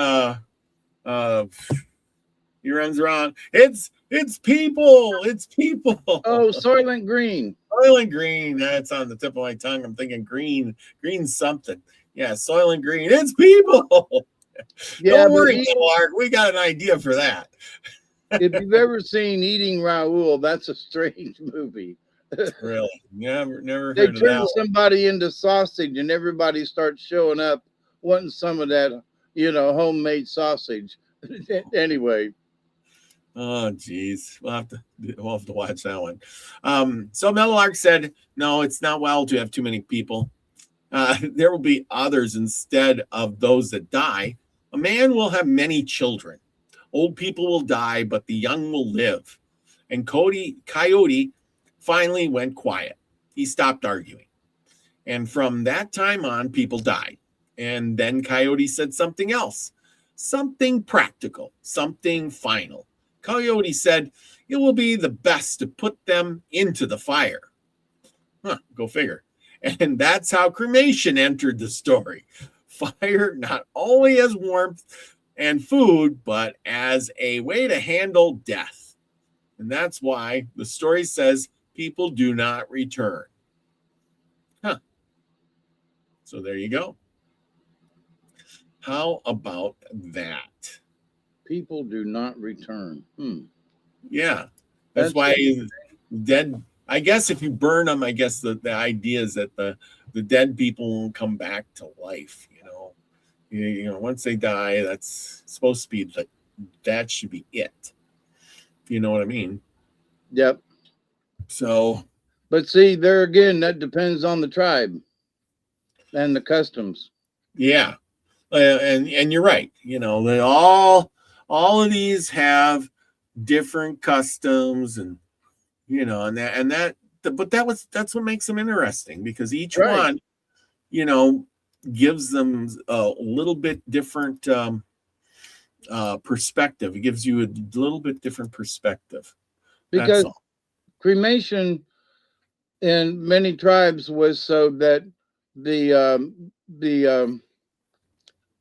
he runs around. It's people. It's people. Oh, Soylent Green. Soylent Green. That's on the tip of my tongue. I'm thinking green something. Yeah, Soylent Green. It's people. Yeah, don't worry, Clark. We got an idea for that. If you've ever seen Eating Raoul, that's a strange movie. Really? Never heard They of that. turn One. somebody into sausage, and everybody starts showing up wanting some of that, homemade sausage. Anyway. Oh, geez. We'll have to watch that one. So Meadowlark said, no, it's not well to have too many people. There will be others instead of those that die. A man will have many children. Old people will die, but the young will live. And Coyote finally went quiet. He stopped arguing. And from that time on, people died. And then Coyote said something else, something practical, something final. Coyote said, it will be the best to put them into the fire. Go figure. And that's how cremation entered the story. Fire not only has warmth and food, but as a way to handle death. And that's why the story says people do not return. Huh. So there you go. How about that? People do not return. Yeah. That's why dead, I guess if you burn them, I guess the idea is that the dead people won't come back to life, you know, once they die, that's supposed to be that should be it. You know what I mean? Yep. So, but see, there again, that depends on the tribe and the customs. Yeah, and you're right. You know, they all of these have different customs, and but that's what makes them interesting, because each one, gives them a little bit different perspective. It gives you a little bit different perspective. Because cremation in many tribes was so that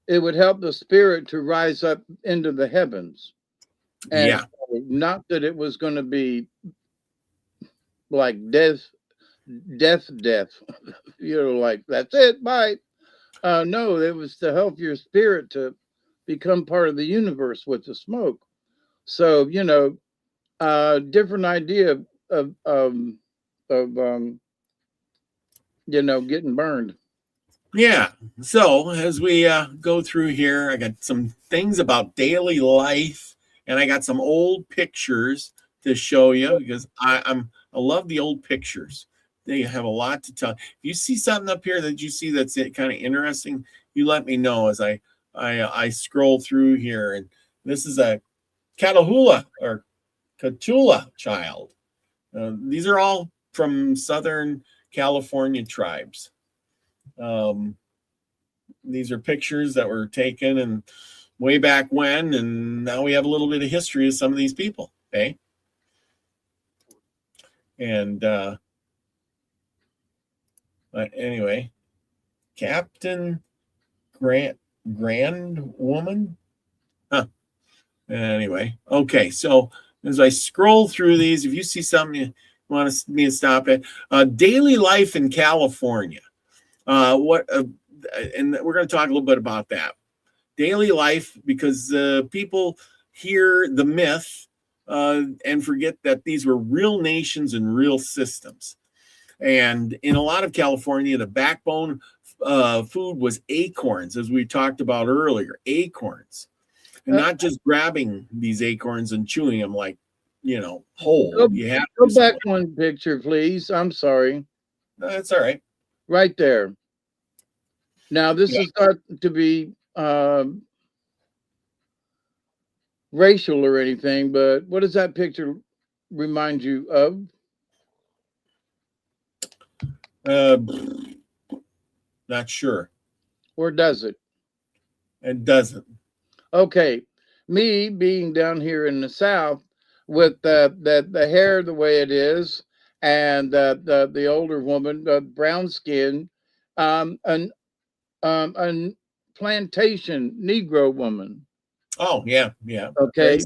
it would help the spirit to rise up into the heavens. And not that it was going to be like death, like that's it, bye. No, it was to help your spirit to become part of the universe with the smoke. So, different idea of getting burned. Yeah. So as we go through here, I got some things about daily life, and I got some old pictures to show you, because I love the old pictures. They have a lot to tell. If you see something up here that you see that's kind of interesting, you let me know as I scroll through here. And this is a Catahoula or Catula child. These are all from Southern California tribes. These are pictures that were taken and way back when, and now we have a little bit of history of some of these people. Okay. And anyway, Captain Grand Woman. Huh. Anyway, okay. So as I scroll through these, if you see something you want me to stop at, daily life in California. And we're going to talk a little bit about that. Daily life, because people hear the myth and forget that these were real nations and real systems. And in a lot of California, the backbone food was acorns, as we talked about earlier, acorns. And not just grabbing these acorns and chewing them like, whole. You have to go back one picture, please. I'm sorry. No, that's all right. Right there. Now, this is not to be racial or anything, but what does that picture remind you of? Not sure. Or does it? It doesn't. Okay. Me being down here in the South with the hair the way it is, and the older woman, brown skin, an plantation Negro woman. Oh, yeah. Okay.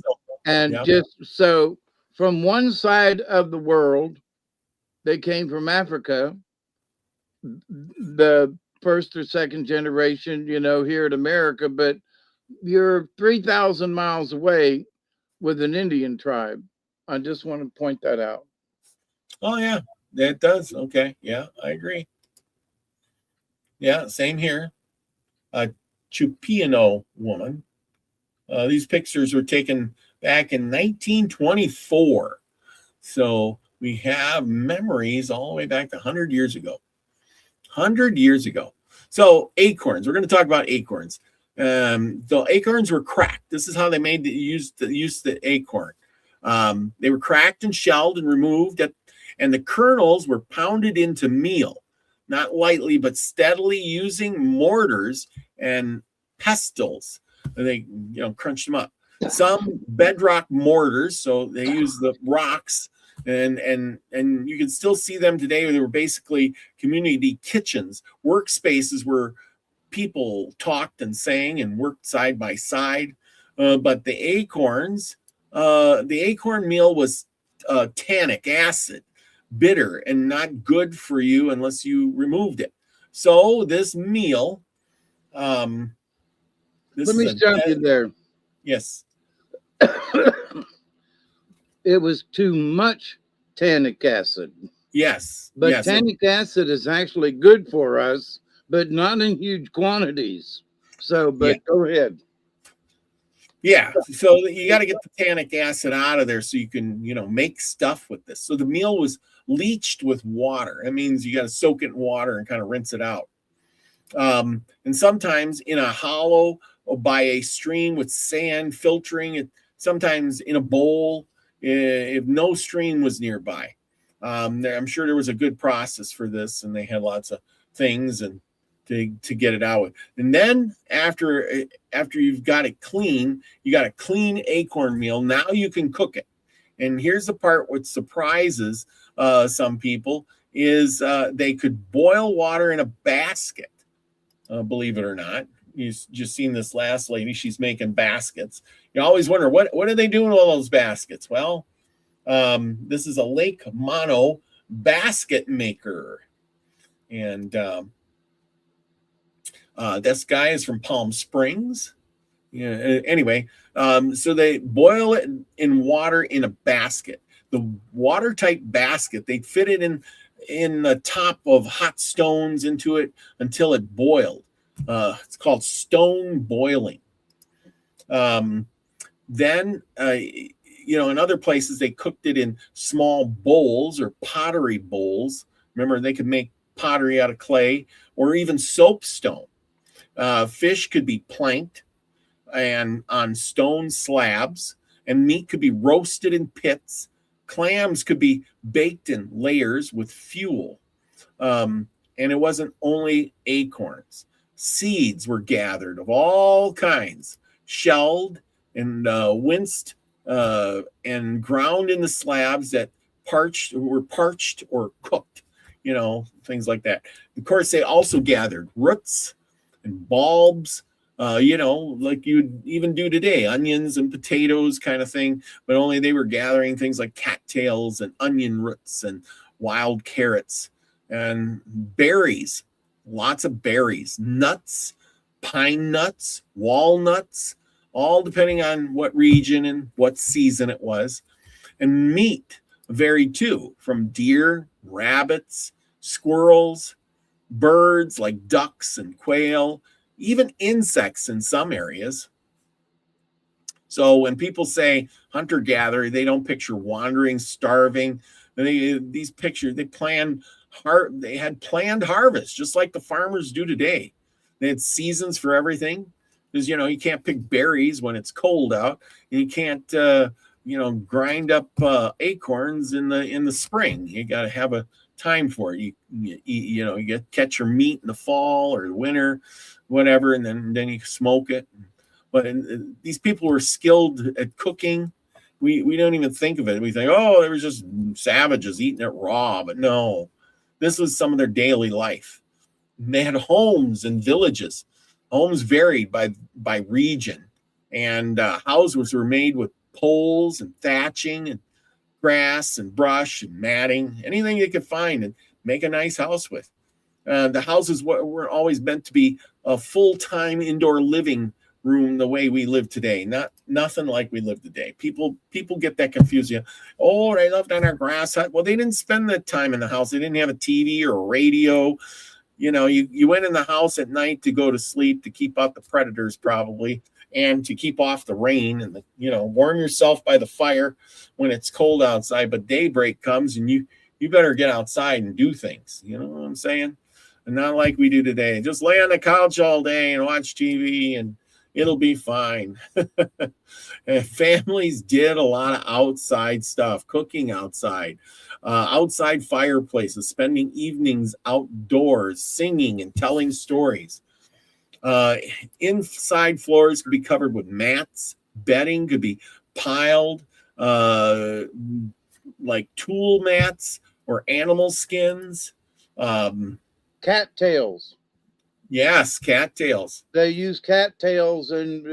And just so from one side of the world, they came from Africa, the first or second generation, here in America, but you're 3,000 miles away with an Indian tribe. I just want to point that out. Oh, yeah, that does. Okay. Yeah, I agree. Yeah, same here. A Chupino woman. These pictures were taken back in 1924. So we have memories all the way back to 100 years ago. 100 years ago. So acorns, we're going to talk about acorns. The acorns were cracked. This is how they used the acorn. They were cracked and shelled and removed, and the kernels were pounded into meal, not lightly, but steadily, using mortars and pestles. And they, crunched them up. Some bedrock mortars, so they used the rocks, and you can still see them today. They were basically community kitchens, workspaces where people talked and sang and worked side by side. But the acorn meal was tannic acid, bitter, and not good for you unless you removed it. So this meal, this Let is me a stop you there. yes, It was too much tannic acid. yes, But yes. tannic acid is actually good for us, but not in huge quantities. So, Yeah. but go ahead. Yeah, so you got to get the tannic acid out of there so you can, make stuff with this. So the meal was leached with water. That means you got to soak it in water and kind of rinse it out. And sometimes in a hollow or by a stream with sand filtering it, sometimes in a bowl if no stream was nearby. I'm sure there was a good process for this, and they had lots of things and to get it out with. And then after you've got it clean, you got a clean acorn meal. Now you can cook it. And here's the part which surprises some people is they could boil water in a basket. Believe it or not. You've just seen this last lady. She's making baskets. You always wonder, what are they doing with all those baskets? Well, this is a Lake Mono basket maker. And this guy is from Palm Springs. Yeah, anyway, so they boil it in water in a basket. The watertight basket, they fit it in the top of hot stones into it until it boiled. It's called stone boiling. Then, in other places, they cooked it in small bowls or pottery bowls. Remember, they could make pottery out of clay or even soapstone. Fish could be planked and on stone slabs, and meat could be roasted in pits. Clams could be baked in layers with fuel. And it wasn't only acorns. Seeds were gathered of all kinds, shelled and winced and ground in the slabs that were parched or cooked, things like that. Of course, they also gathered roots and bulbs, like you'd even do today, onions and potatoes kind of thing, but only they were gathering things like cattails and onion roots and wild carrots and berries, lots of berries, nuts, pine nuts, walnuts, all depending on what region and what season it was. And meat varied too, from deer, rabbits, squirrels, birds like ducks and quail, even insects in some areas. So when people say hunter gatherer, they don't picture wandering, starving. These pictures, they had planned harvest, just like the farmers do today. They had seasons for everything, because you can't pick berries when it's cold out, and you can't grind up acorns in the spring. You got to have a time for it. You get catch your meat in the fall or the winter, whatever, and then you smoke it. But these people were skilled at cooking. We don't even think of it. We think, oh, they were just savages eating it raw. But no, this was some of their daily life. And they had homes and villages. Homes varied by region, and houses were made with poles and thatching and grass and brush and matting, anything you could find, and make a nice house with. The houses were always meant to be a full-time indoor living room the way we live today. Nothing like we live today. People get that confused. Oh, they lived on our grass hut. Well, they didn't spend that time in the house. They didn't have a TV or a radio. You went in the house at night to go to sleep, to keep out the predators probably, and to keep off the rain, and warm yourself by the fire when it's cold outside. But daybreak comes and you better get outside and do things. You know what I'm saying? And not like we do today. Just lay on the couch all day and watch TV and it'll be fine. And families did a lot of outside stuff, cooking outside, outside fireplaces, spending evenings outdoors, singing and telling stories. Inside floors could be covered with mats. Bedding could be piled like tule mats or animal skins. Cattails. Yes, cattails. They use cattails, and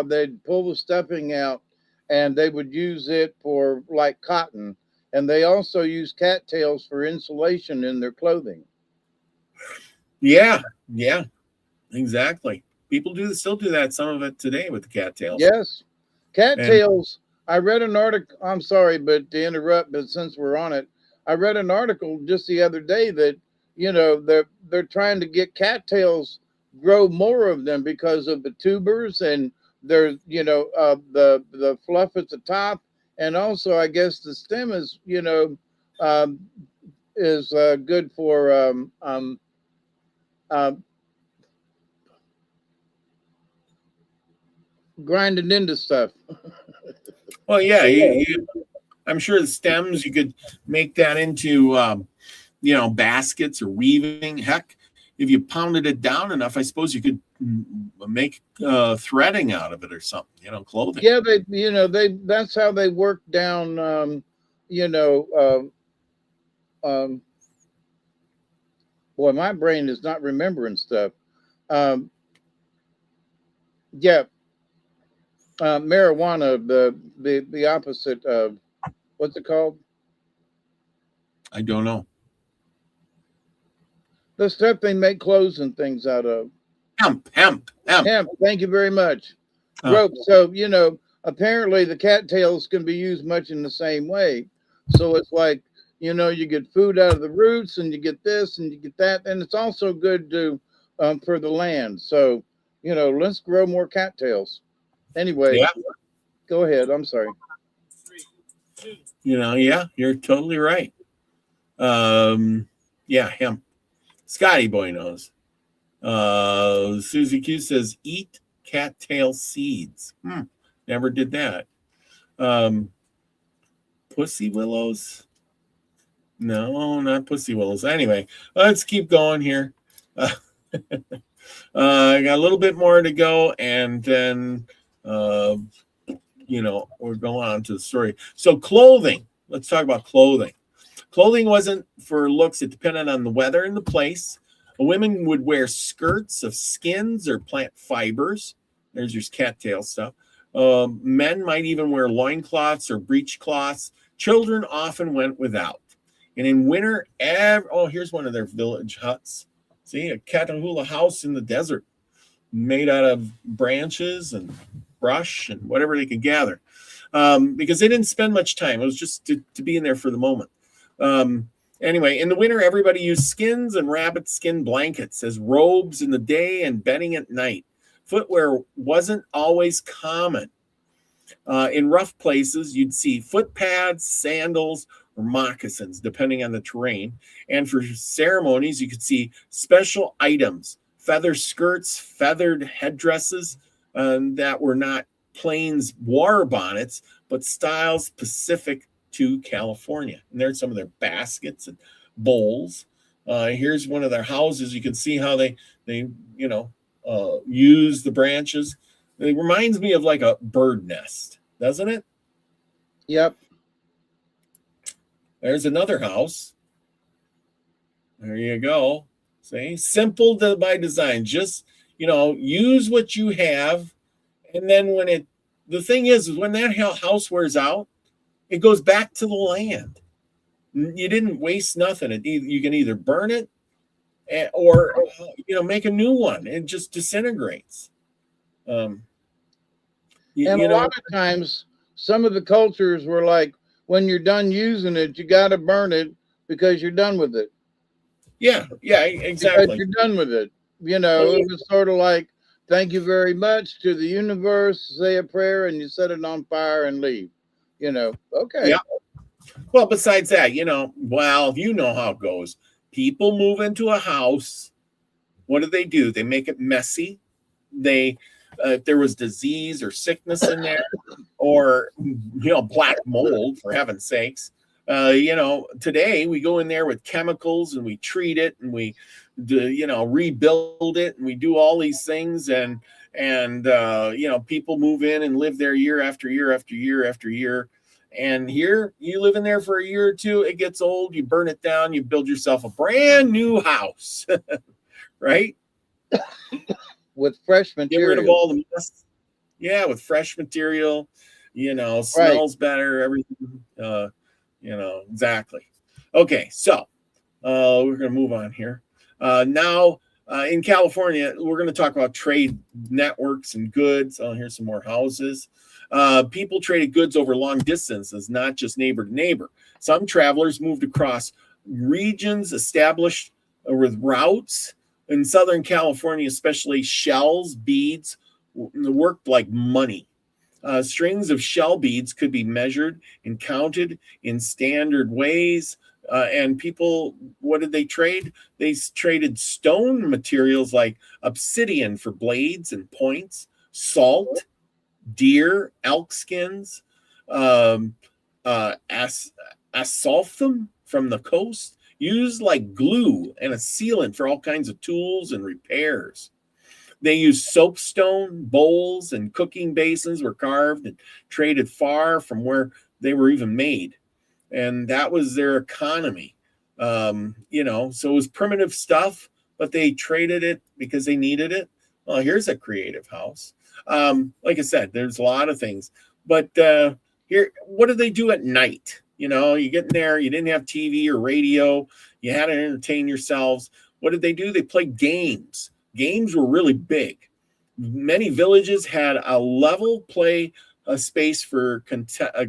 they'd pull the stuffing out, and they would use it for like cotton. And they also use cattails for insulation in their clothing. Yeah, yeah, exactly. People do still do that, some of it today with the cattails. Yes, And cattails. I read an article. I'm sorry, but to interrupt, but since we're on it, I read an article just the other day that they're trying to get cattails, grow more of them because of the tubers, and there's the fluff at the top, and also I guess the stem is um, is good for uh, grinding into stuff. well, yeah, I'm sure the stems you could make that into baskets or weaving. Heck, if you pounded it down enough, I suppose you could make threading out of it or something. Clothing. Yeah, they that's how they work down you know boy, my brain is not remembering stuff. um yeah, marijuana, the opposite of, what's it called, I don't know. the stuff they make clothes and things out of. Hemp. Hemp, thank you very much. Oh, Rope. So apparently the cattails can be used much in the same way. So it's like, you get food out of the roots, and you get this and you get that, and it's also good to for the land. So let's grow more cattails. Anyway, yeah. go ahead. I'm sorry. Yeah, you're totally right. Yeah, hemp. Scotty boy knows. Susie Q says, eat cattail seeds. Never did that. Pussy willows? No, not pussy willows. Anyway, let's keep going here. I got a little bit more to go, and then we're going on to the story. So clothing. Let's talk about clothing. Clothing wasn't for looks. It depended on the weather and the place. Women would wear skirts of skins or plant fibers. There's your cattail stuff. Men might even wear loincloths or breechcloths. Children often went without. And in winter, here's one of their village huts. See, a Catahoula house in the desert made out of branches and brush and whatever they could gather. Because they didn't spend much time. It was just to be in there for the moment. Anyway, in the winter, everybody used skins and rabbit skin blankets as robes in the day and bedding at night. Footwear wasn't always common. In rough places, you'd see foot pads, sandals, or moccasins, depending on the terrain. And for ceremonies, you could see special items, feather skirts, feathered headdresses that were not plains war bonnets, but styles specific to California. And there's some of their baskets and bowls. Here's one of their houses. You can see how they use the branches. It reminds me of like a bird nest, doesn't it? Yep. There's another house. There you go. See, simple by design. Just use what you have, and then the thing is when that house wears out, it goes back to the land. You didn't waste nothing. You can either burn it or make a new one. It just disintegrates. And a lot of times, some of the cultures were like, when you're done using it, you got to burn it because you're done with it. Yeah, exactly. Because you're done with it. It was sort of like, thank you very much to the universe, say a prayer, and you set it on fire and leave. Okay. Yeah. Well, besides that, well, you know how it goes. People move into a house. What do? They make it messy. If there was disease or sickness in there, or black mold, for heaven's sakes, today we go in there with chemicals and we treat it and we rebuild it and we do all these things, and people move in and live there year after year after year after year. And here you live in there for a year or two, it gets old, you burn it down, you build yourself a brand new house. Right? with fresh Get rid of material. all the mess. Yeah, with fresh material, Right. smells better, everything. Exactly. Okay, so we're going to move on here. Now, in California, we're going to talk about trade networks and goods. Oh, here's some more houses. People traded goods over long distances, not just neighbor to neighbor. Some travelers moved across regions established with routes. In Southern California, especially shells, beads worked like money. Strings of shell beads could be measured and counted in standard ways. And people, what did they trade? They traded stone materials like obsidian for blades and points, salt, deer, elk skins, um, asphaltum from the coast, used like glue and a sealant for all kinds of tools and repairs. They used soapstone, bowls, and cooking basins were carved and traded far from where they were even made. And that was their economy. So it was primitive stuff, but they traded it because they needed it. Well, here's a creative house. Like I said, there's a lot of things. But here, what do they do at night? You get in there, you didn't have TV or radio, you had to entertain yourselves. What did they do? They played games. Games were really big. Many villages had a level play space for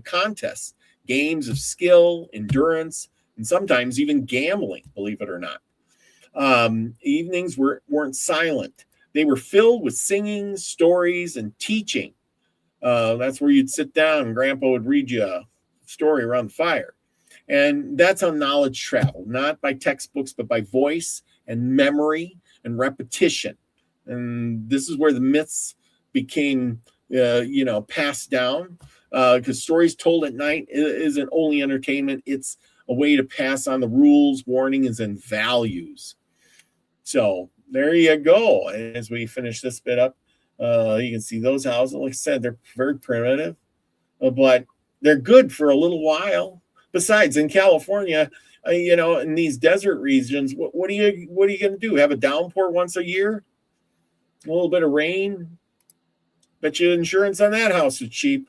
contests, games of skill, endurance, and sometimes even gambling, believe it or not. Evenings weren't silent. They were filled with singing, stories, and teaching. That's where you'd sit down and Grandpa would read you a story around the fire. And that's how knowledge traveled, not by textbooks, but by voice and memory and repetition. And this is where the myths became, passed down. Because stories told at night isn't only entertainment, it's a way to pass on the rules, warnings, and values. So there you go. As we finish this bit up, you can see those houses. Like I said, they're very primitive, but they're good for a little while. Besides, in California, in these desert regions, what are you going to do? Have a downpour once a year? A little bit of rain? Bet you insurance on that house is cheap.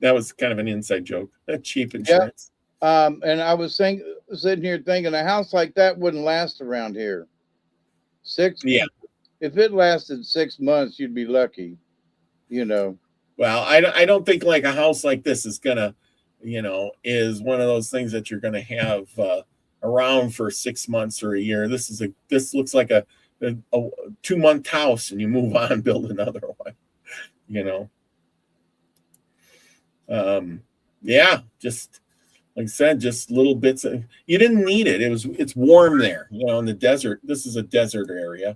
That was kind of an inside joke. Cheap Yeah. insurance. And I was sitting here thinking a house like that wouldn't last around here. Yeah. If it lasted 6 months, you'd be lucky, you know. Well, I don't think like a house like this is gonna, is one of those things that you're gonna have around for 6 months or a year. This looks like a 2-month house, and you move on, build another one. Yeah, just like I said, just little bits of. You didn't need it. It's warm there, in the desert. This is a desert area.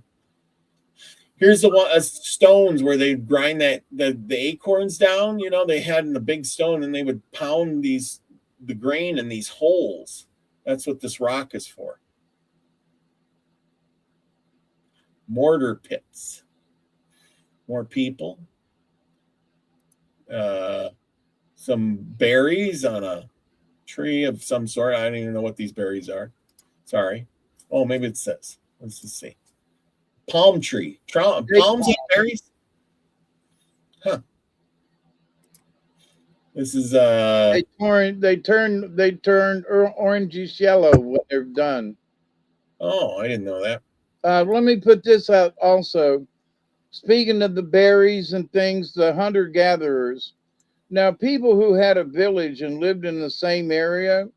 Here's the one stones where they grind the acorns down. They had in the big stone, and they would pound the grain in these holes. That's what this rock is for. Mortar pits. More people. Some berries on a tree of some sort. I don't even know what these berries are. Sorry. Oh, maybe it says. Let's just see. Palm tree. Palms eat berries? Huh. This is They turn orangish yellow when they're done. Oh, I didn't know that. Let me put this out also. Speaking of the berries and things, the hunter gatherers. Now, people who had a village and lived in the same area,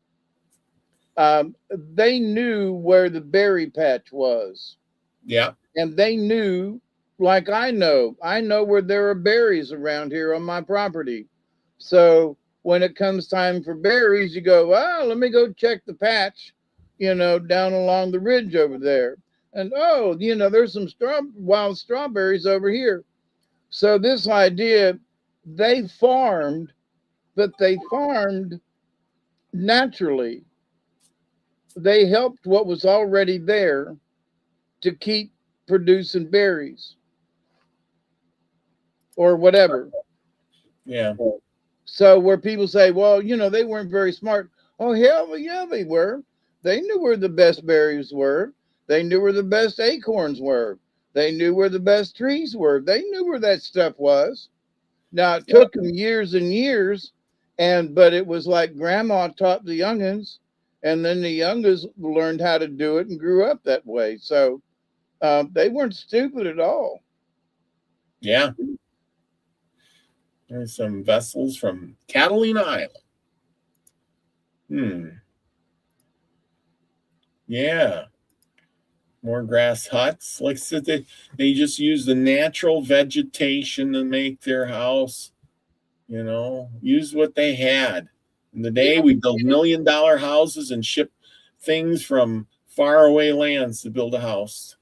they knew where the berry patch was. Yeah. And they knew, like I know where there are berries around here on my property. So when it comes time for berries, you go, well, let me go check the patch, down along the ridge over there. And oh, there's some wild strawberries over here. So this idea, they farmed, but they farmed naturally. They helped what was already there to keep producing berries or whatever. Yeah. So where people say, well, they weren't very smart. Oh, hell yeah, they were. They knew where the best berries were. They knew where the best acorns were. They knew where the best trees were. They knew where that stuff was. Now it Yeah. took them years and years, but it was like grandma taught the youngins, and then the youngins learned how to do it and grew up that way. So they weren't stupid at all. Yeah. There's some vessels from Catalina Island. Yeah. More grass huts. Like I said, they just use the natural vegetation to make their house, use what they had. In the day, we build $1 million houses and ship things from faraway lands to build a house.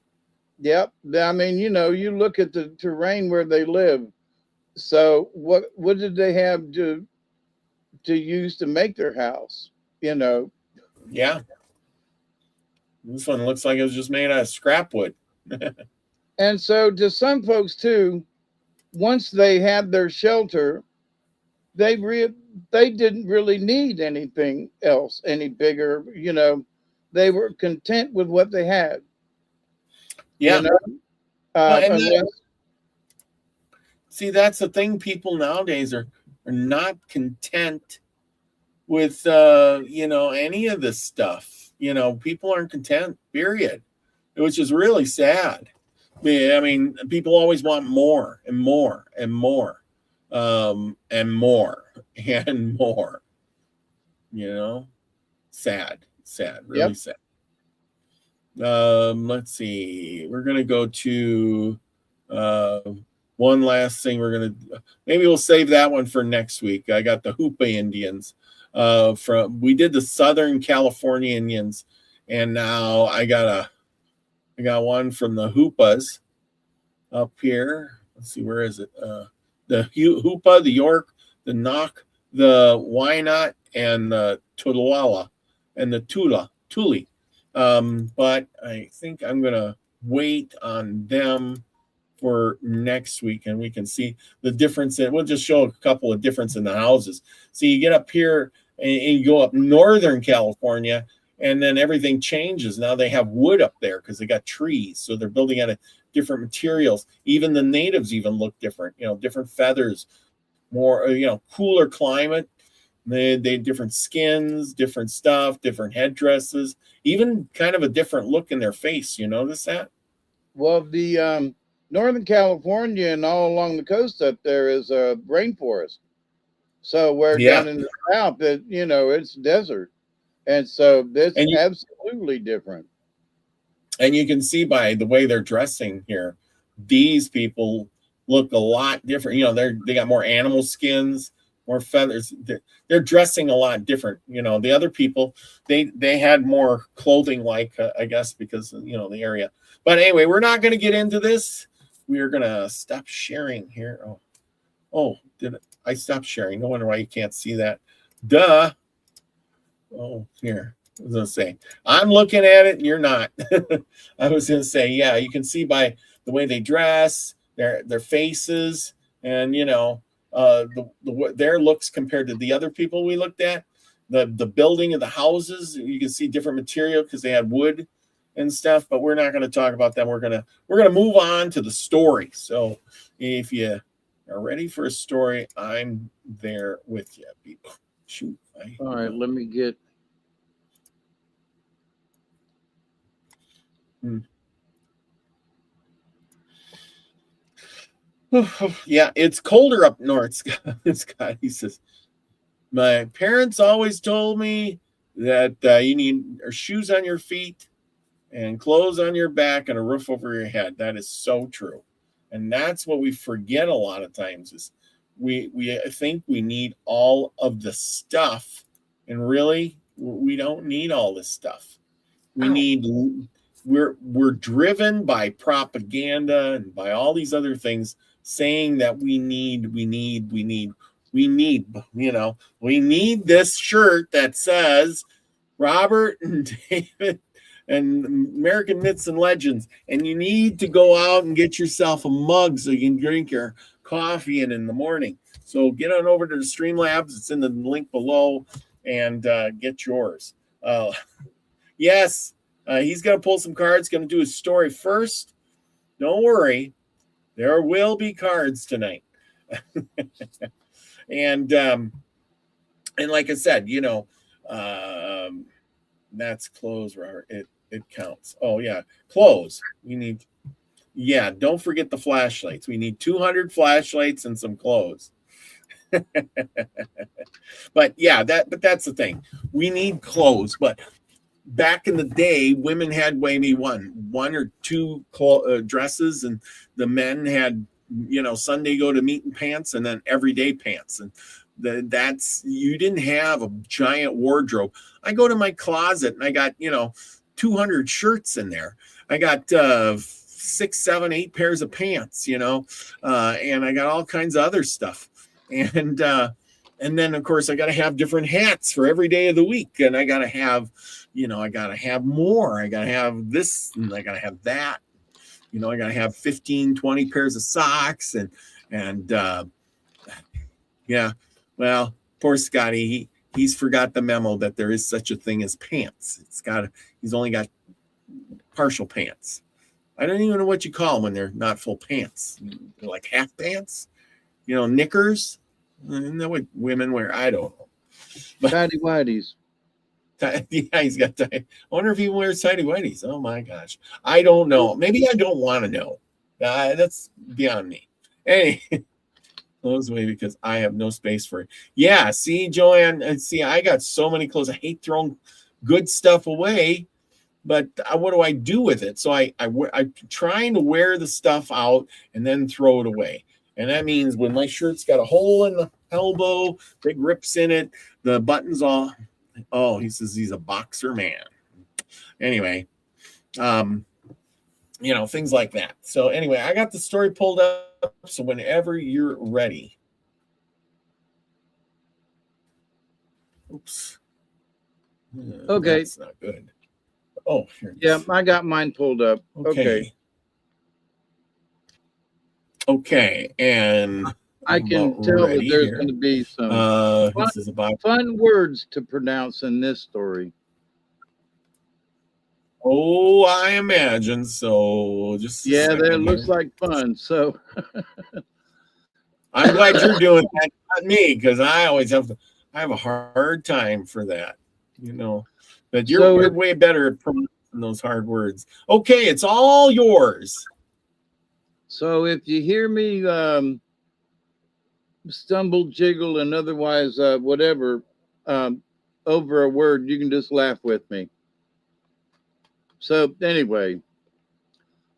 Yep. I mean, you look at the terrain where they live. So what did they have to use to make their house? Yeah. This one looks like it was just made out of scrap wood. And so to some folks too, once they had their shelter, they didn't really need anything else any bigger. They were content with what they had. Yeah. Unless, see, that's the thing. People nowadays are not content with any of this stuff. People aren't content, period, which is really sad. I mean, people always want more and more and more, and more and more. Sad, really sad. Let's see. We're gonna go to one last thing. Maybe we'll save that one for next week. I got the Hoopa Indians. We did the Southern California Indians, and now I got one from the Hoopas up here. Let's see, where is it? The Hoopa, the York, the Knock, the Wynot, and the Tulala, and the Tule. But I think I'm gonna wait on them for next week, and we can see the difference. We'll just show a couple of difference in the houses. So you get up here and you go up Northern California, and then everything changes. Now they have wood up there because they got trees, so they're building out of different materials. Even the natives even look different. Different feathers, more cooler climate. They different skins, different stuff, different headdresses, even kind of a different look in their face. You notice that? Well, the Northern California and all along the coast up there is a rainforest. So where down in the south, it's desert, and so it's absolutely different. And you can see by the way they're dressing here, these people look a lot different. They got more animal skins, more feathers. They're dressing a lot different. The other people, they had more clothing, like I guess because the area. But anyway, we're not going to get into this. We are going to stop sharing here. Oh, did I stop sharing? No wonder why you can't see that. Duh. Oh, here. I was going to say, I'm looking at it and you're not. I was going to say, yeah, you can see by the way they dress, their faces, and their looks compared to the other people we looked at. The building of the houses, you can see different material because they had wood and stuff, but we're not going to talk about them. We're gonna move on to the story. So if you are ready for a story, I'm there with you, people. Shoot. All right, let me get. Yeah, it's colder up north, Scott. He says, my parents always told me that you need shoes on your feet and clothes on your back and a roof over your head. That is so true. And that's what we forget a lot of times is we think we need all of the stuff, and really we don't need all this stuff. We're driven by propaganda and by all these other things saying that we need this shirt that says Robert and David and American Myths and Legends, and you need to go out and get yourself a mug so you can drink your coffee in the morning. So get on over to the Streamlabs. It's in the link below, and get yours. Yes, He's going to pull some cards, going to do his story first. Don't worry, there will be cards tonight. and like I said, that's close, Robert. It counts. Oh yeah, close. We need. Yeah, don't forget the flashlights. We need 200 flashlights and some clothes. But yeah, that's the thing. We need clothes. But back in the day, women had maybe one or two dresses, and the men had, Sunday go to meeting pants and then everyday pants. And that's, you didn't have a giant wardrobe. I go to my closet and I got 200 shirts in there. I got 6, 7, 8 pairs of pants, and I got all kinds of other stuff. And then of course I got to have different hats for every day of the week, and I got to have, I got to have more. I got to have this, and I got to have that. I got to have 15, 20 pairs of socks, and yeah. Well, poor Scotty, he's forgot the memo that there is such a thing as pants. He's only got partial pants. I don't even know what you call them when they're not full pants. They're like half pants, knickers. Isn't that what women wear? I don't know. Tidy whities. Yeah, he's got. I wonder if he wears tidy whities. Oh my gosh, I don't know. Maybe I don't want to know. That's beyond me. Anyway, clothes away because I have no space for it. Yeah, see, Joanne. See, I got so many clothes. I hate throwing good stuff away. But what do I do with it? So I'm trying to wear the stuff out and then throw it away. And that means when my shirt's got a hole in the elbow, big rips in it, the buttons all. Oh, he says he's a boxer man. Anyway, things like that. So anyway, I got the story pulled up. So whenever you're ready. Oops. Okay. That's not good. Oh, here. Yeah, I got mine pulled up. Okay. Okay, and I can tell that there's going to be some fun words to pronounce in this story. Oh, I imagine so. That looks like fun. So I'm glad you're doing that, not me, because I always have a hard time for that, But you're way better at pronouncing those hard words. Okay, it's all yours. So if you hear me stumble, jiggle, and otherwise whatever over a word, you can just laugh with me. So anyway,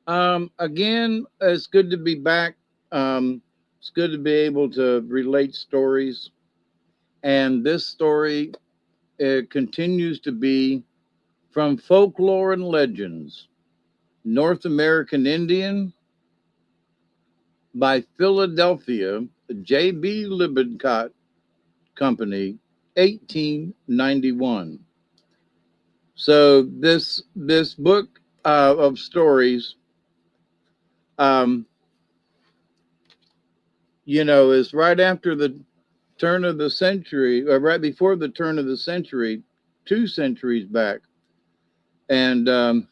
again, it's good to be back. It's good to be able to relate stories. And this story continues to be from Folklore and Legends, North American Indian by Philadelphia, J.B. Lippincott Company, 1891. So this book of stories, is right after the turn of the century, or right before the turn of the century, 2 centuries back. And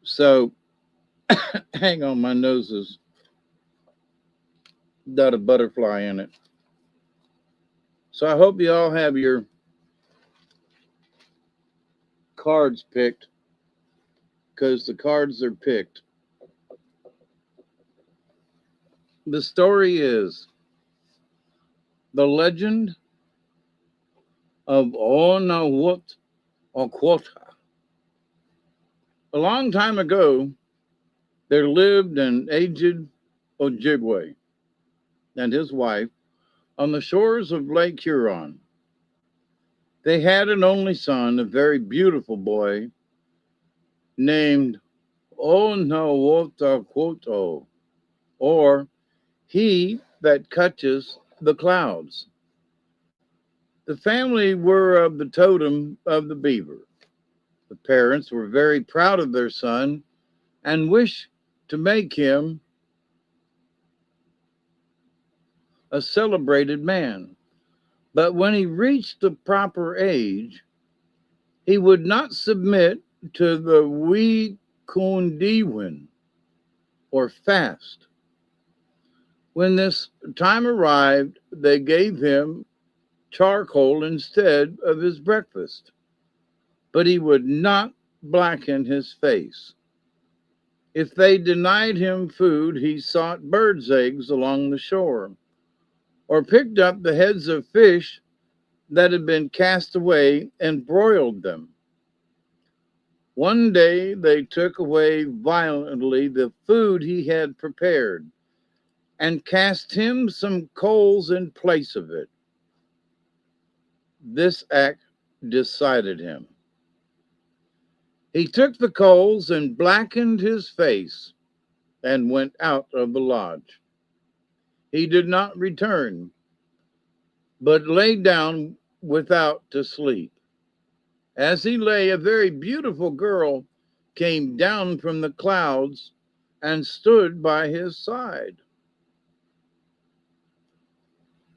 so, hang on, my nose has got a butterfly in it. So I hope you all have your cards picked, because the cards are picked. The story is The Legend of Onawut Oquota. A long time ago, there lived an aged Ojibwe and his wife on the shores of Lake Huron. They had an only son, a very beautiful boy named Onawotaquoto, or he that catches the clouds. The family were of the totem of the beaver. The parents were very proud of their son and wished to make him a celebrated man. But when he reached the proper age, He would not submit to the weekundiwin, or fast. When this time arrived, they gave him charcoal instead of his breakfast, but he would not blacken his face. If they denied him food, he sought birds' eggs along the shore, or picked up the heads of fish that had been cast away and broiled them. One day they took away violently the food he had prepared and cast him some coals in place of it. This act decided him. He took the coals and blackened his face and went out of the lodge. He did not return, but lay down without to sleep. As he lay, a very beautiful girl came down from the clouds and stood by his side.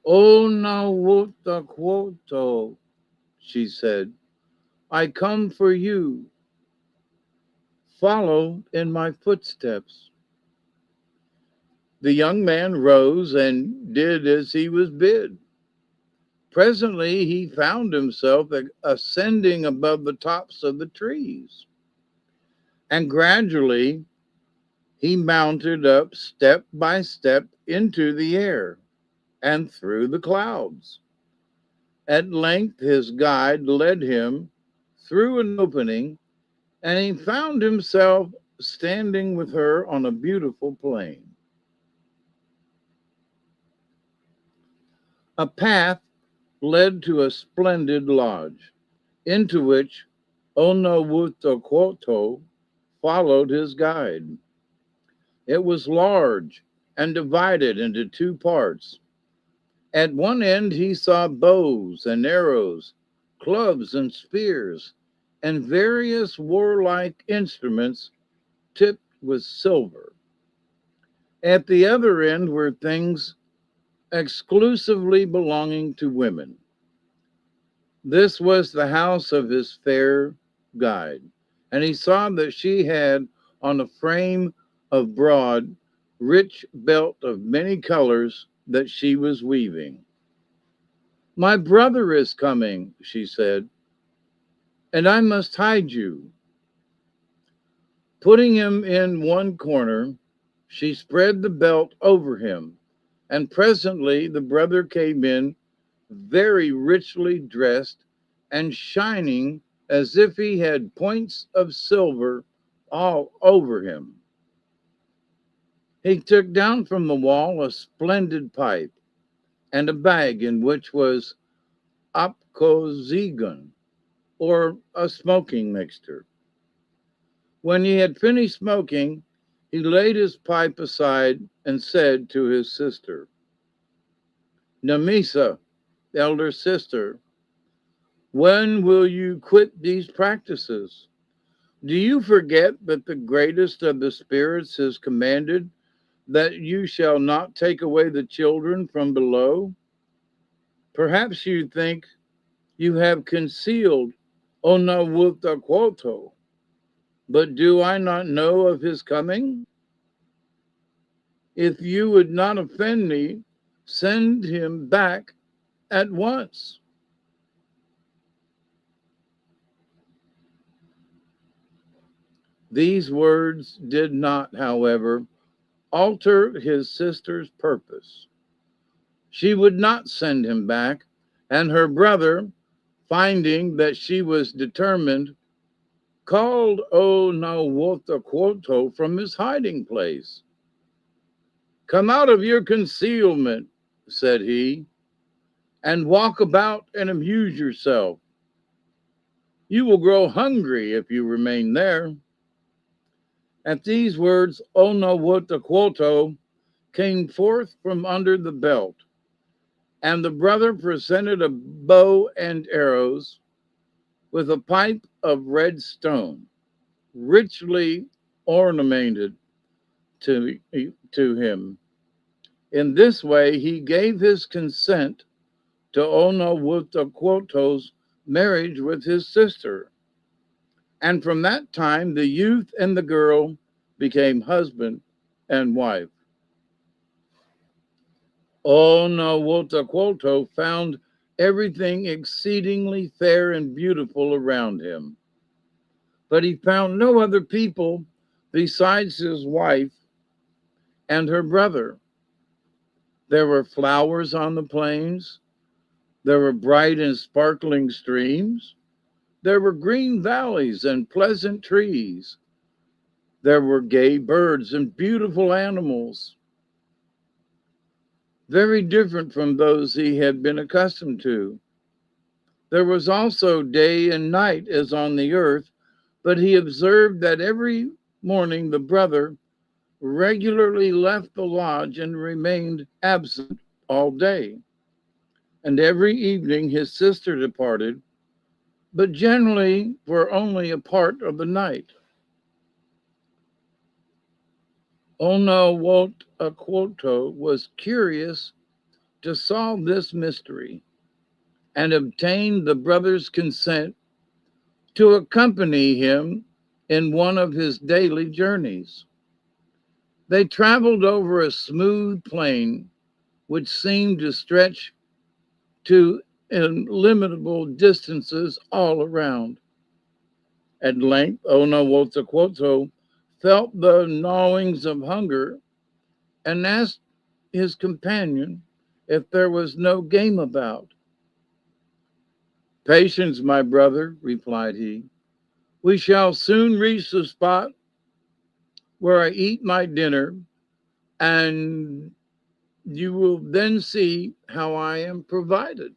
"O Nawutaquoto," she said, "I come for you. Follow in my footsteps." The young man rose and did as he was bid. Presently he found himself ascending above the tops of the trees, and gradually he mounted up step by step into the air and through the clouds. At length his guide led him through an opening, and he found himself standing with her on a beautiful plain. A path led to a splendid lodge, into which Onawutakwoto followed his guide. It was large and divided into two parts. At one end he saw bows and arrows, clubs and spears, and various warlike instruments tipped with silver. At the other end were things exclusively belonging to women. This was the house of his fair guide, and he saw that she had on a frame of broad, rich belt of many colors that she was weaving. "My brother is coming," she said, "and I must hide you." Putting him in one corner, she spread the belt over him, and presently the brother came in, very richly dressed and shining as if he had points of silver all over him. He took down from the wall a splendid pipe and a bag in which was apkozigun, or a smoking mixture. When he had finished smoking, he laid his pipe aside and said to his sister, "Namisa, elder sister, when will you quit these practices? Do you forget that the greatest of the spirits has commanded that you shall not take away the children from below? Perhaps you think you have concealed Onawutaquoto, but do I not know of his coming? If you would not offend me, send him back at once." These words did not, however, alter his sister's purpose. She would not send him back, and her brother, finding that she was determined, called Onawutaquoto from his hiding place. "Come out of your concealment," said he, "and walk about and amuse yourself. You will grow hungry if you remain there." At these words, Onawutaquoto came forth from under the belt, and the brother presented a bow and arrows with a pipe of red stone, richly ornamented to him. In this way, he gave his consent to Onawutaquoto's marriage with his sister, And from that time, the youth and the girl became husband and wife. Onawotaquoto found everything exceedingly fair and beautiful around him, but he found no other people besides his wife and her brother. There were flowers on the plains, there were bright and sparkling streams, there were green valleys and pleasant trees, there were gay birds and beautiful animals, very different from those he had been accustomed to. There was also day and night as on the earth, but he observed that every morning the brother regularly left the lodge and remained absent all day. And every evening his sister departed, but generally for only a part of the night. Onawotaquoto was curious to solve this mystery and obtained the brother's consent to accompany him in one of his daily journeys. They traveled over a smooth plain which seemed to stretch to illimitable distances all around. At length, Onawotaquoto felt the gnawings of hunger and asked his companion if there was no game about. Patience, my brother, replied he. We shall soon reach the spot where I eat my dinner, and you will then see how I am provided.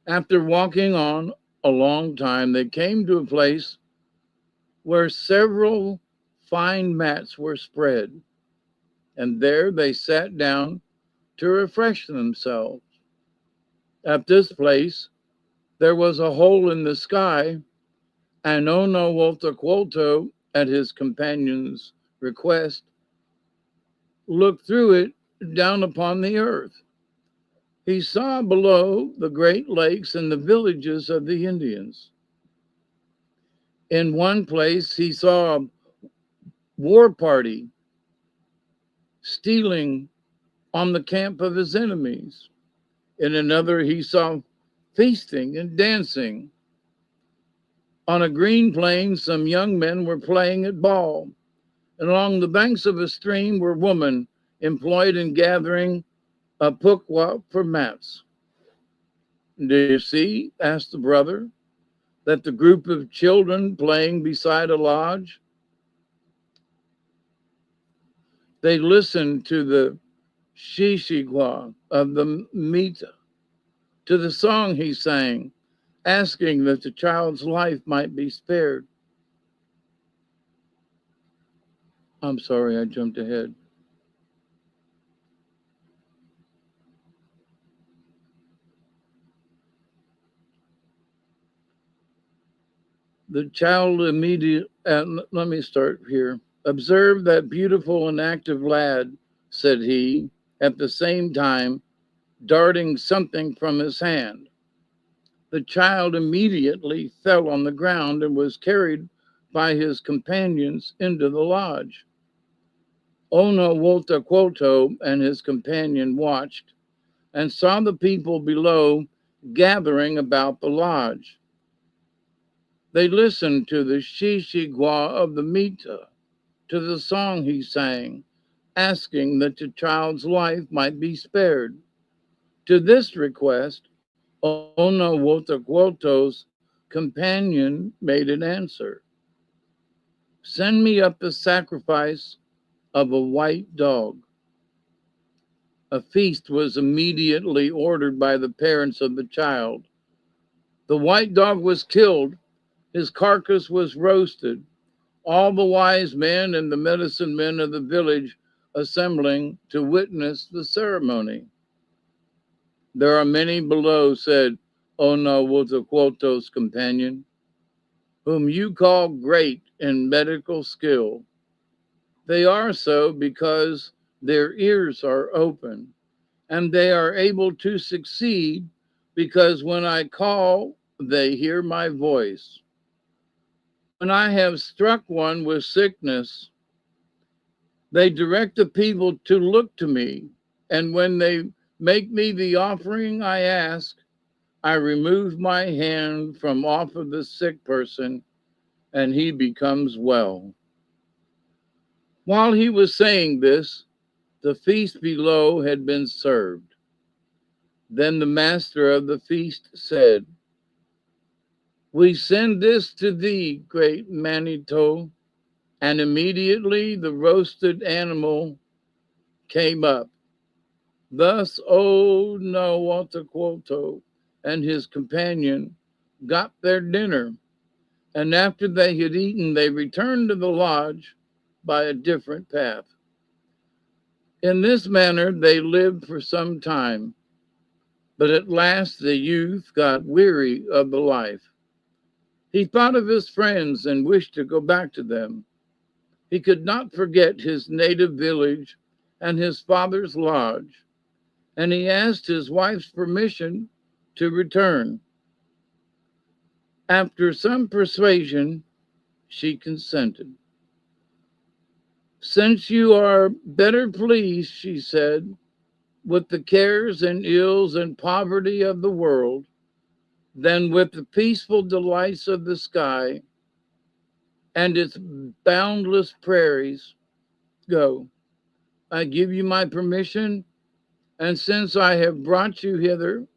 After walking on a long time, they came to a place where several fine mats were spread, and there they sat down to refresh themselves. At this place, there was a hole in the sky, and Onawotaquoto, at his companion's request, looked through it down upon the earth. He saw below the great lakes and the villages of the Indians. In one place, he saw a war party stealing on the camp of his enemies. In another, he saw feasting and dancing. On a green plain, some young men were playing at ball, and along the banks of a stream were women employed in gathering a pukwa for mats. Do you see, asked the brother, that the group of children playing beside a lodge? They listened to the shishigwa of the mita, to the song he sang, asking that the child's life might be spared. I'm sorry, I jumped ahead. The child immediately, let me start here. Observe that beautiful and active lad, said he, at the same time darting something from his hand. The child immediately fell on the ground and was carried by his companions into the lodge. Onawotaquoto and his companion watched and saw the people below gathering about the lodge. They listened to the shishigwa of the mita, to the song he sang, asking that the child's life might be spared. To this request, Onawotaquoto's companion made an answer. Send me up the sacrifice of a white dog. A feast was immediately ordered by the parents of the child. The white dog was killed, his carcass was roasted, all the wise men and the medicine men of the village assembling to witness the ceremony. There are many below, said Onawotaquoto's companion, whom you call great in medical skill. They are so because their ears are open, and they are able to succeed because when I call, they hear my voice. When I have struck one with sickness, they direct the people to look to me. And when they make me the offering I ask, I remove my hand from off of the sick person, and he becomes well. While he was saying this, the feast below had been served. Then the master of the feast said, "We send this to thee, great Manito." And immediately the roasted animal came up. Thus old Nahuatl and his companion got their dinner, and after they had eaten, they returned to the lodge by a different path. In this manner they lived for some time, but at last the youth got weary of the life. He thought of his friends and wished to go back to them. He could not forget his native village and his father's lodge, and he asked his wife's permission to return. After some persuasion, she consented. "Since you are better pleased," she said, "with the cares and ills and poverty of the world than with the peaceful delights of the sky and its boundless prairies, go. I give you my permission, and since I have brought you hither,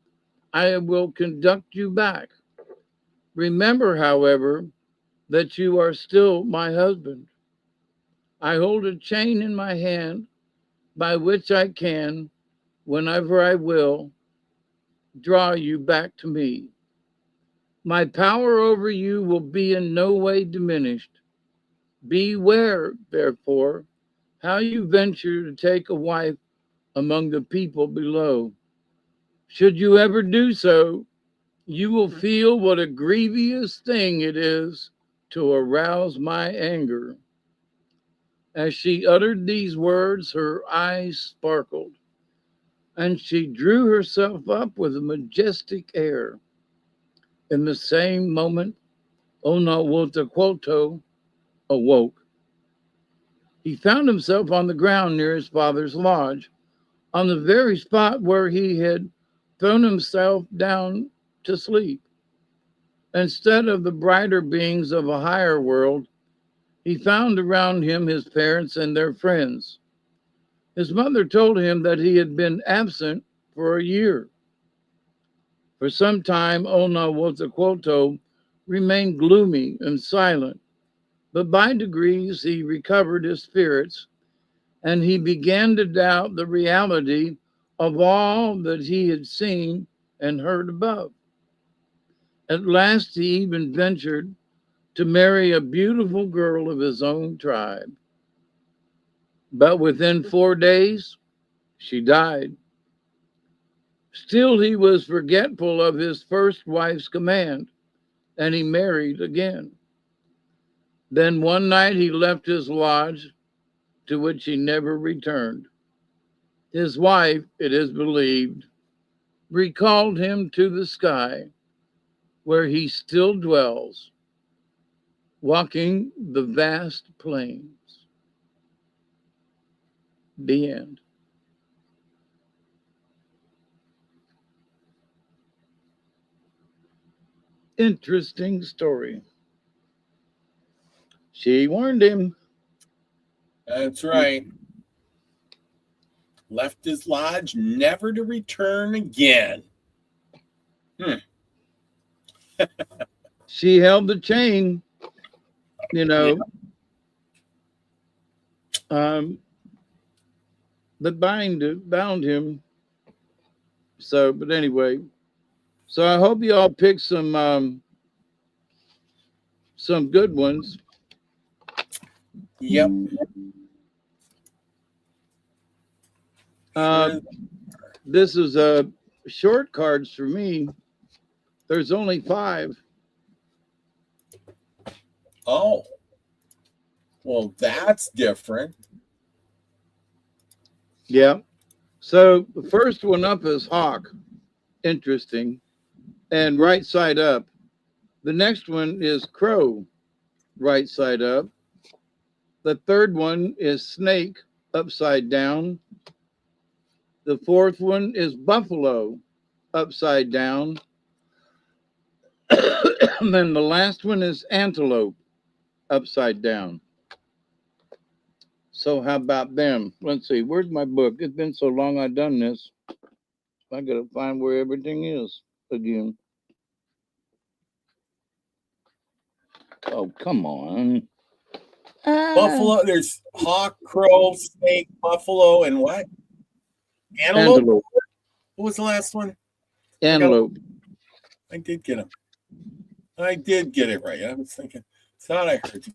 I will conduct you back. Remember, however, that you are still my husband. I hold a chain in my hand by which I can, whenever I will, draw you back to me. My power over you will be in no way diminished. Beware, therefore, how you venture to take a wife among the people below. Should you ever do so, you will feel what a grievous thing it is to arouse my anger." As she uttered these words, her eyes sparkled, and she drew herself up with a majestic air. In the same moment, Onawotaquoto awoke. He found himself on the ground near his father's lodge, on the very spot where he had thrown himself down to sleep. Instead of the brighter beings of a higher world, he found around him his parents and their friends. His mother told him that he had been absent for a year. For some time, Onawotaquoto remained gloomy and silent, but by degrees he recovered his spirits, and he began to doubt the reality of all that he had seen and heard above. At last, he even ventured to marry a beautiful girl of his own tribe. But within 4 days, she died. Still, he was forgetful of his first wife's command, and he married again. Then one night he left his lodge, to which he never returned. His wife, it is believed, recalled him to the sky, where he still dwells, walking the vast plains. The end. Interesting story. She warned him. That's right. Left his lodge, never to return again. She held the chain, Yeah. that bound him. So, but anyway, so I hope you all pick some good ones. Yep. This is short cards for me. There's only 5. Oh. Well, that's different. Yeah. So the first one up is hawk. Interesting. And right side up. The next one is crow. right side up. The third one is snake, upside down. The fourth one is buffalo, upside down. And then the last one is antelope, upside down. So how about them? Let's see, where's my book? It's been so long I've done this. I gotta find where everything is again. Oh, come on. Buffalo, there's hawk, crow, snake, buffalo, and what? Antelope? Antelope. What was the last one? Antelope. I did get him. I did get it right. I was thinking, thought I heard you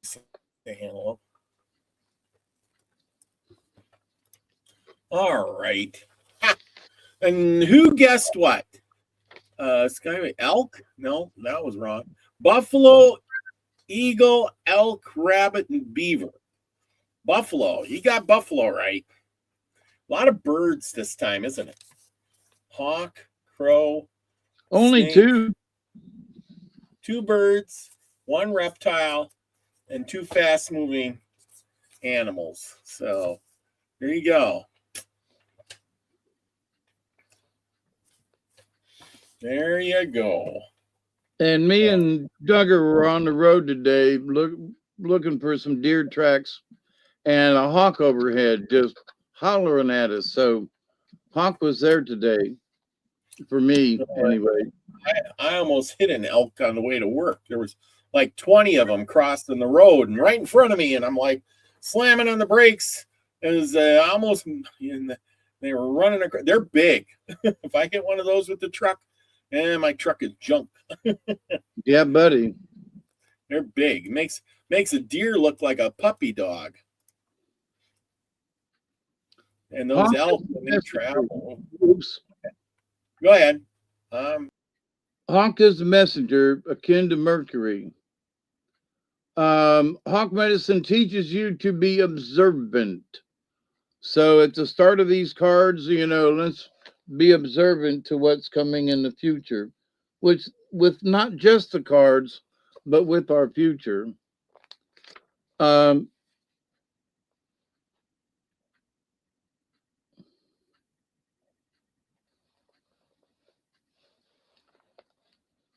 say antelope. All right. And who guessed what? Skyway elk? No, that was wrong. Buffalo, eagle, elk, rabbit, and beaver. Buffalo. You got buffalo right. A lot of birds this time, isn't it? Hawk, crow. Only snake, two. 2 birds, 1 reptile, and 2 fast-moving animals. So there you go. There you go. And me and Duggar were on the road today looking for some deer tracks, and a hawk overhead just hollering at us. So hawk was there today for me anyway. I almost hit an elk on the way to work. There was like 20 of them crossing the road and right in front of me, and I'm like slamming on the brakes. It was almost, they were running across. They're big. If I hit one of those with the truck, my truck is junk. Yeah, buddy. They're big. Makes a deer look like a puppy dog. And those elk, when they travel. Oops. Go ahead. Hawk is the messenger, akin to Mercury. Hawk medicine teaches you to be observant. So at the start of these cards, let's be observant to what's coming in the future, which with not just the cards, but with our future.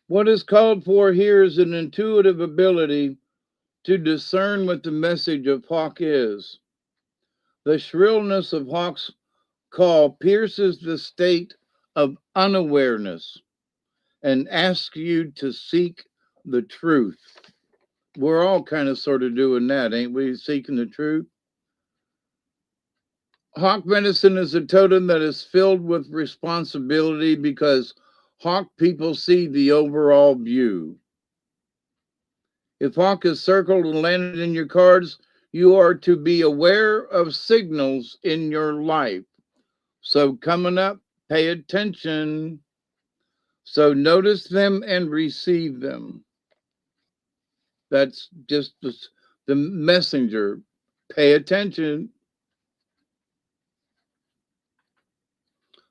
What is called for here is an intuitive ability to discern what the message of Hawk is. The shrillness of Hawk's call pierces the state of unawareness and asks you to seek the truth. We're all kind of sort of doing that, ain't we? Seeking the truth. Hawk medicine is a totem that is filled with responsibility because Hawk people see the overall view. If Hawk is circled and landed in your cards, you are to be aware of signals in your life. So coming up, pay attention. So notice them and receive them. That's just the messenger. Pay attention.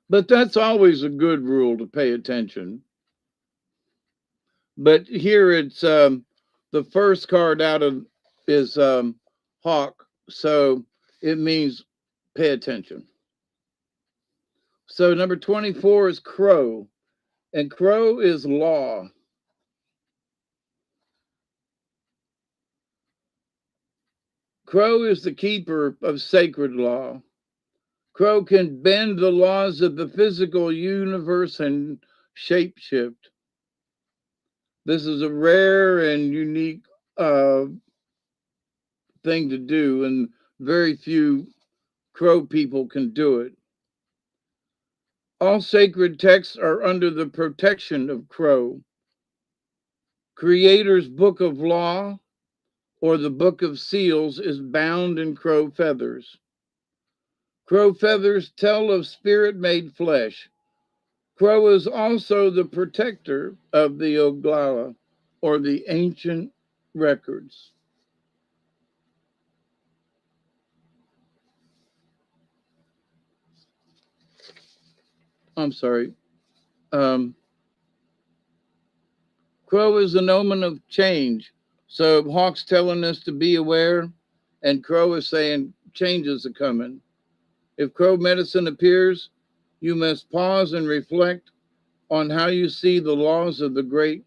But that's always a good rule, to pay attention. But here it's the first card out of is Hawk. So it means pay attention. So number 24 is Crow. And Crow is law. Crow is the keeper of sacred law. Crow can bend the laws of the physical universe and shapeshift. This is a rare and unique thing to do, and very few Crow people can do it. All sacred texts are under the protection of Crow. Creator's Book of Law, or the Book of Seals, is bound in crow feathers. Crow feathers tell of spirit made flesh. Crow is also the protector of the Oglala, or the ancient records. I'm sorry. Crow is an omen of change, So Hawk's telling us to be aware, and Crow is saying changes are coming. If Crow medicine appears, you must pause and reflect on how you see the laws of the Great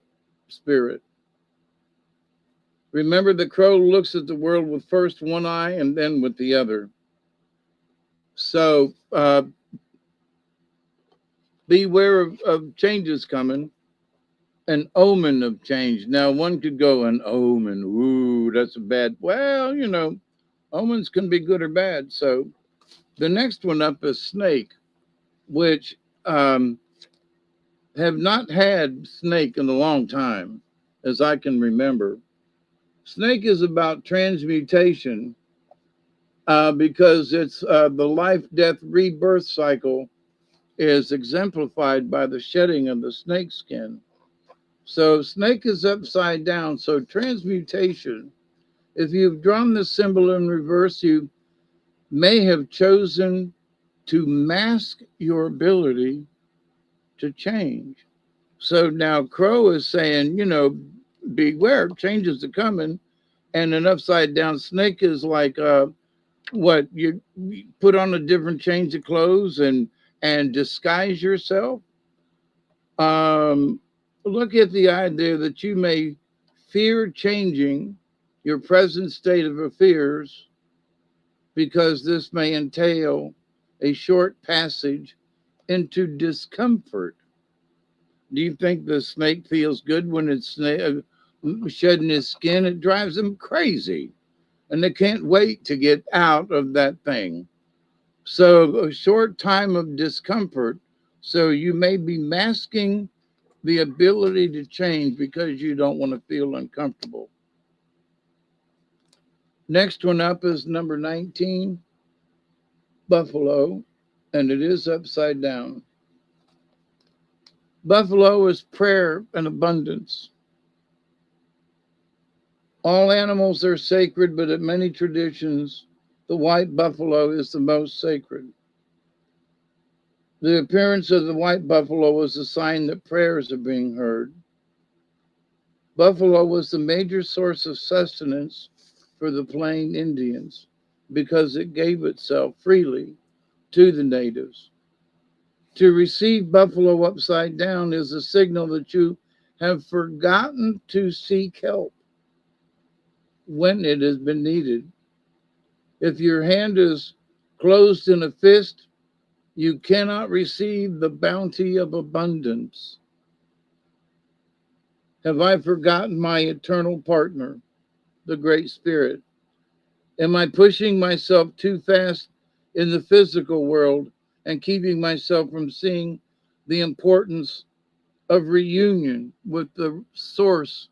Spirit. Remember, the Crow looks at the world with first one eye and then with the other. So beware of changes coming, an omen of change. Now, one could go, an omen, ooh, that's a bad. Well, omens can be good or bad. So the next one up is snake, which have not had snake in a long time, as I can remember. Snake is about transmutation because it's the life, death, rebirth cycle is exemplified by the shedding of the snake skin. So snake is upside down. So transmutation, if you've drawn the symbol in reverse, you may have chosen to mask your ability to change. So now Crow is saying, beware, changes are coming. And an upside down snake is like, what, you put on a different change of clothes and disguise yourself. Look at the idea that you may fear changing your present state of affairs because this may entail a short passage into discomfort. Do you think the snake feels good when it's shedding his skin? It drives them crazy, and they can't wait to get out of that thing. So a short time of discomfort. So you may be masking the ability to change because you don't want to feel uncomfortable. Next one up is number 19, buffalo, and it is upside down. Buffalo is prayer and abundance. All animals are sacred, but in many traditions, the white buffalo is the most sacred. The appearance of the white buffalo is a sign that prayers are being heard. Buffalo was the major source of sustenance for the Plain Indians because it gave itself freely to the natives. To receive buffalo upside down is a signal that you have forgotten to seek help when it has been needed. If your hand is closed in a fist, you cannot receive the bounty of abundance. Have I forgotten my eternal partner, the Great Spirit? Am I pushing myself too fast in the physical world and keeping myself from seeing the importance of reunion with the source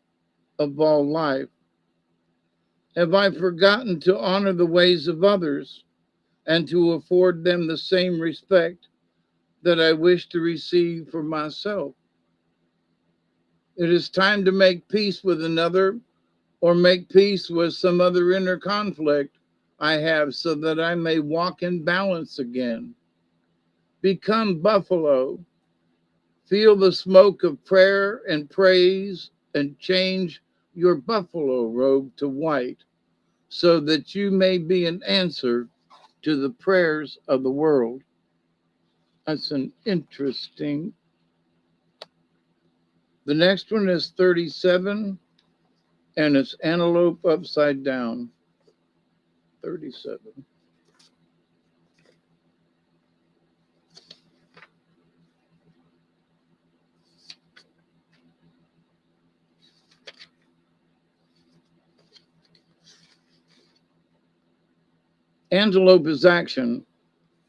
of all life? Have I forgotten to honor the ways of others and to afford them the same respect that I wish to receive for myself? It is time to make peace with another or make peace with some other inner conflict I have so that I may walk in balance again. Become buffalo. Feel the smoke of prayer and praise and change your buffalo robe to white so that you may be an answer to the prayers of the world. That's an interesting. The next one is 37, and it's antelope upside down. 37. Antelope is action,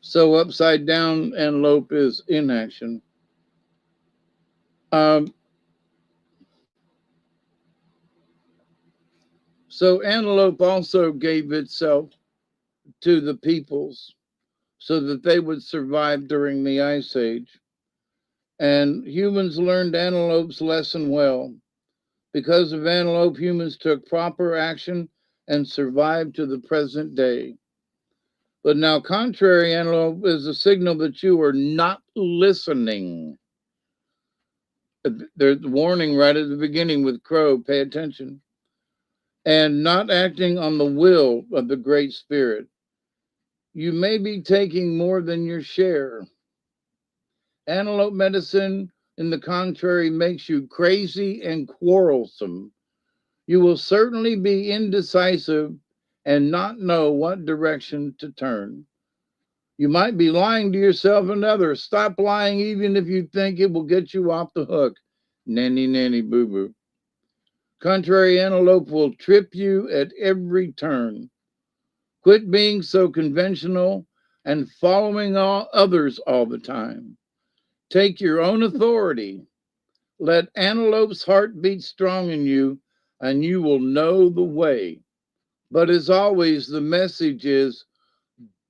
so upside down antelope is inaction. Um, so antelope also gave itself to the peoples so that they would survive during the Ice Age. And humans learned antelope's lesson well. Because of antelope, humans took proper action and survived to the present day. But now, contrary antelope is a signal that you are not listening. There's a warning right at the beginning with crow, pay attention. and not acting on the will of the Great Spirit. You may be taking more than your share. Antelope medicine, in the contrary, makes you crazy and quarrelsome. You will certainly be indecisive and not know what direction to turn. You might be lying to yourself and others. Stop lying, even if you think it will get you off the hook. Nanny, nanny, boo boo. Contrary antelope will trip you at every turn. Quit being so conventional and following all others all the time. Take your own authority. Let antelope's heart beat strong in you, and you will know the way. But as always, the message is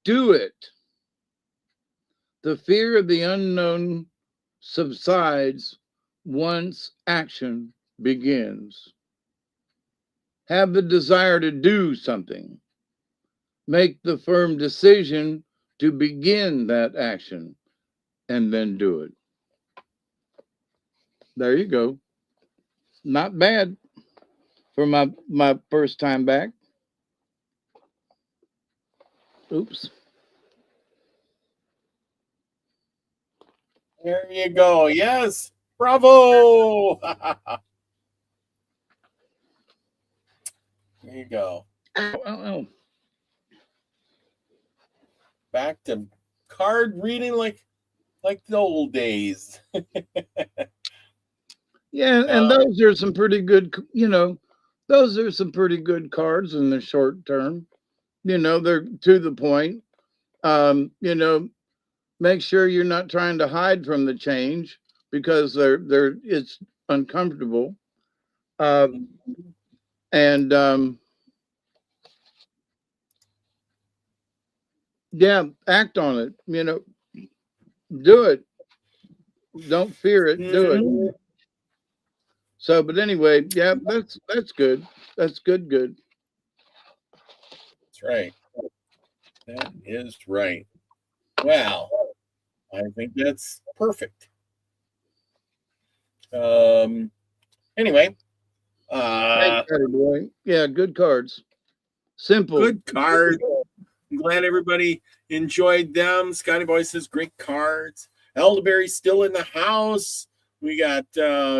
do it. The fear of the unknown subsides once action begins. Have the desire to do something. Make the firm decision to begin that action and then do it. There you go. Not bad for my first time back. Oops. There you go. Yes. Bravo. There you go. Ow, ow, ow. Back to card reading like the old days. Yeah, and those are some pretty good, those are some pretty good cards in the short term. They're to the point. Make sure you're not trying to hide from the change because it's uncomfortable. And yeah, act on it. Do it. Don't fear it. Do it. So, but anyway, yeah, that's good. That's good. Good. That's right. That is right. Wow. I think that's perfect. Anyway. Thanks, boy. Yeah, good cards. Simple. Good cards. I'm glad everybody enjoyed them. Scotty Boy says great cards. Elderberry's still in the house. We got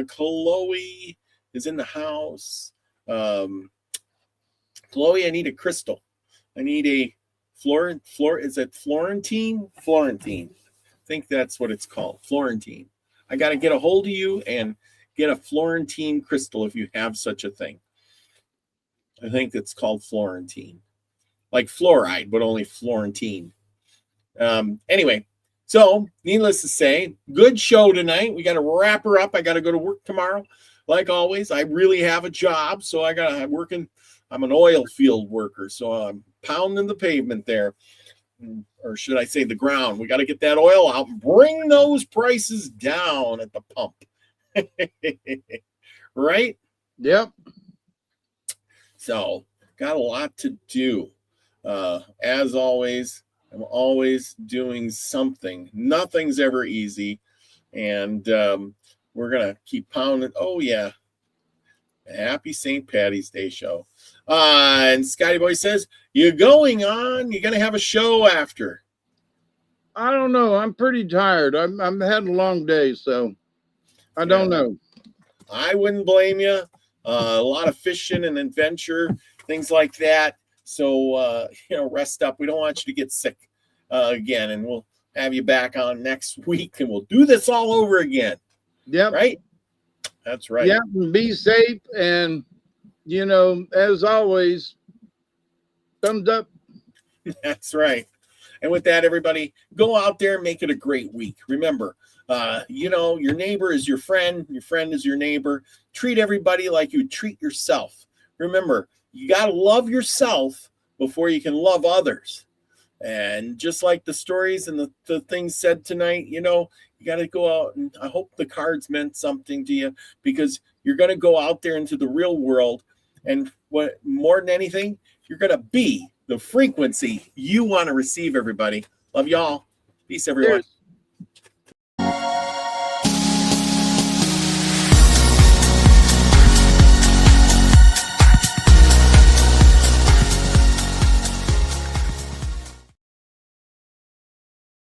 Chloe is in the house. Chloe, I need a crystal. I need a is it Florentine? Florentine. I think that's what it's called. Florentine. I got to get a hold of you and get a Florentine crystal if you have such a thing. I think it's called Florentine. Like fluoride, but only Florentine. Anyway, so needless to say, good show tonight. We got to wrap her up. I got to go to work tomorrow. Like always, I really have a job, so I'm working. I'm an oil field worker, so I'm pounding the pavement there. Or should I say the ground. We got to get that oil out and bring those prices down at the pump. Right? Yep. So, got a lot to do. As always, I'm always doing something. Nothing's ever easy. And we're going to keep pounding. Oh, yeah. Happy St. Patty's Day show. And Scotty Boy says, you're going on? You're going to have a show after? I don't know. I'm pretty tired. I'm had a long day, so I don't know. I wouldn't blame you. A lot of fishing and adventure, things like that. So, rest up. We don't want you to get sick again. And we'll have you back on next week, and we'll do this all over again. Yeah. Right? That's right. Yeah. Be safe. And, as always, thumbs up. That's right. And with that, everybody, go out there and make it a great week. Remember, your neighbor is your friend is your neighbor. Treat everybody like you treat yourself. Remember, you got to love yourself before you can love others. And just like the stories and the things said tonight, you got to go out, and I hope the cards meant something to you, because you're going to go out there into the real world. And what more than anything, you're going to be the frequency you want to receive, everybody. Love y'all. Peace, everyone.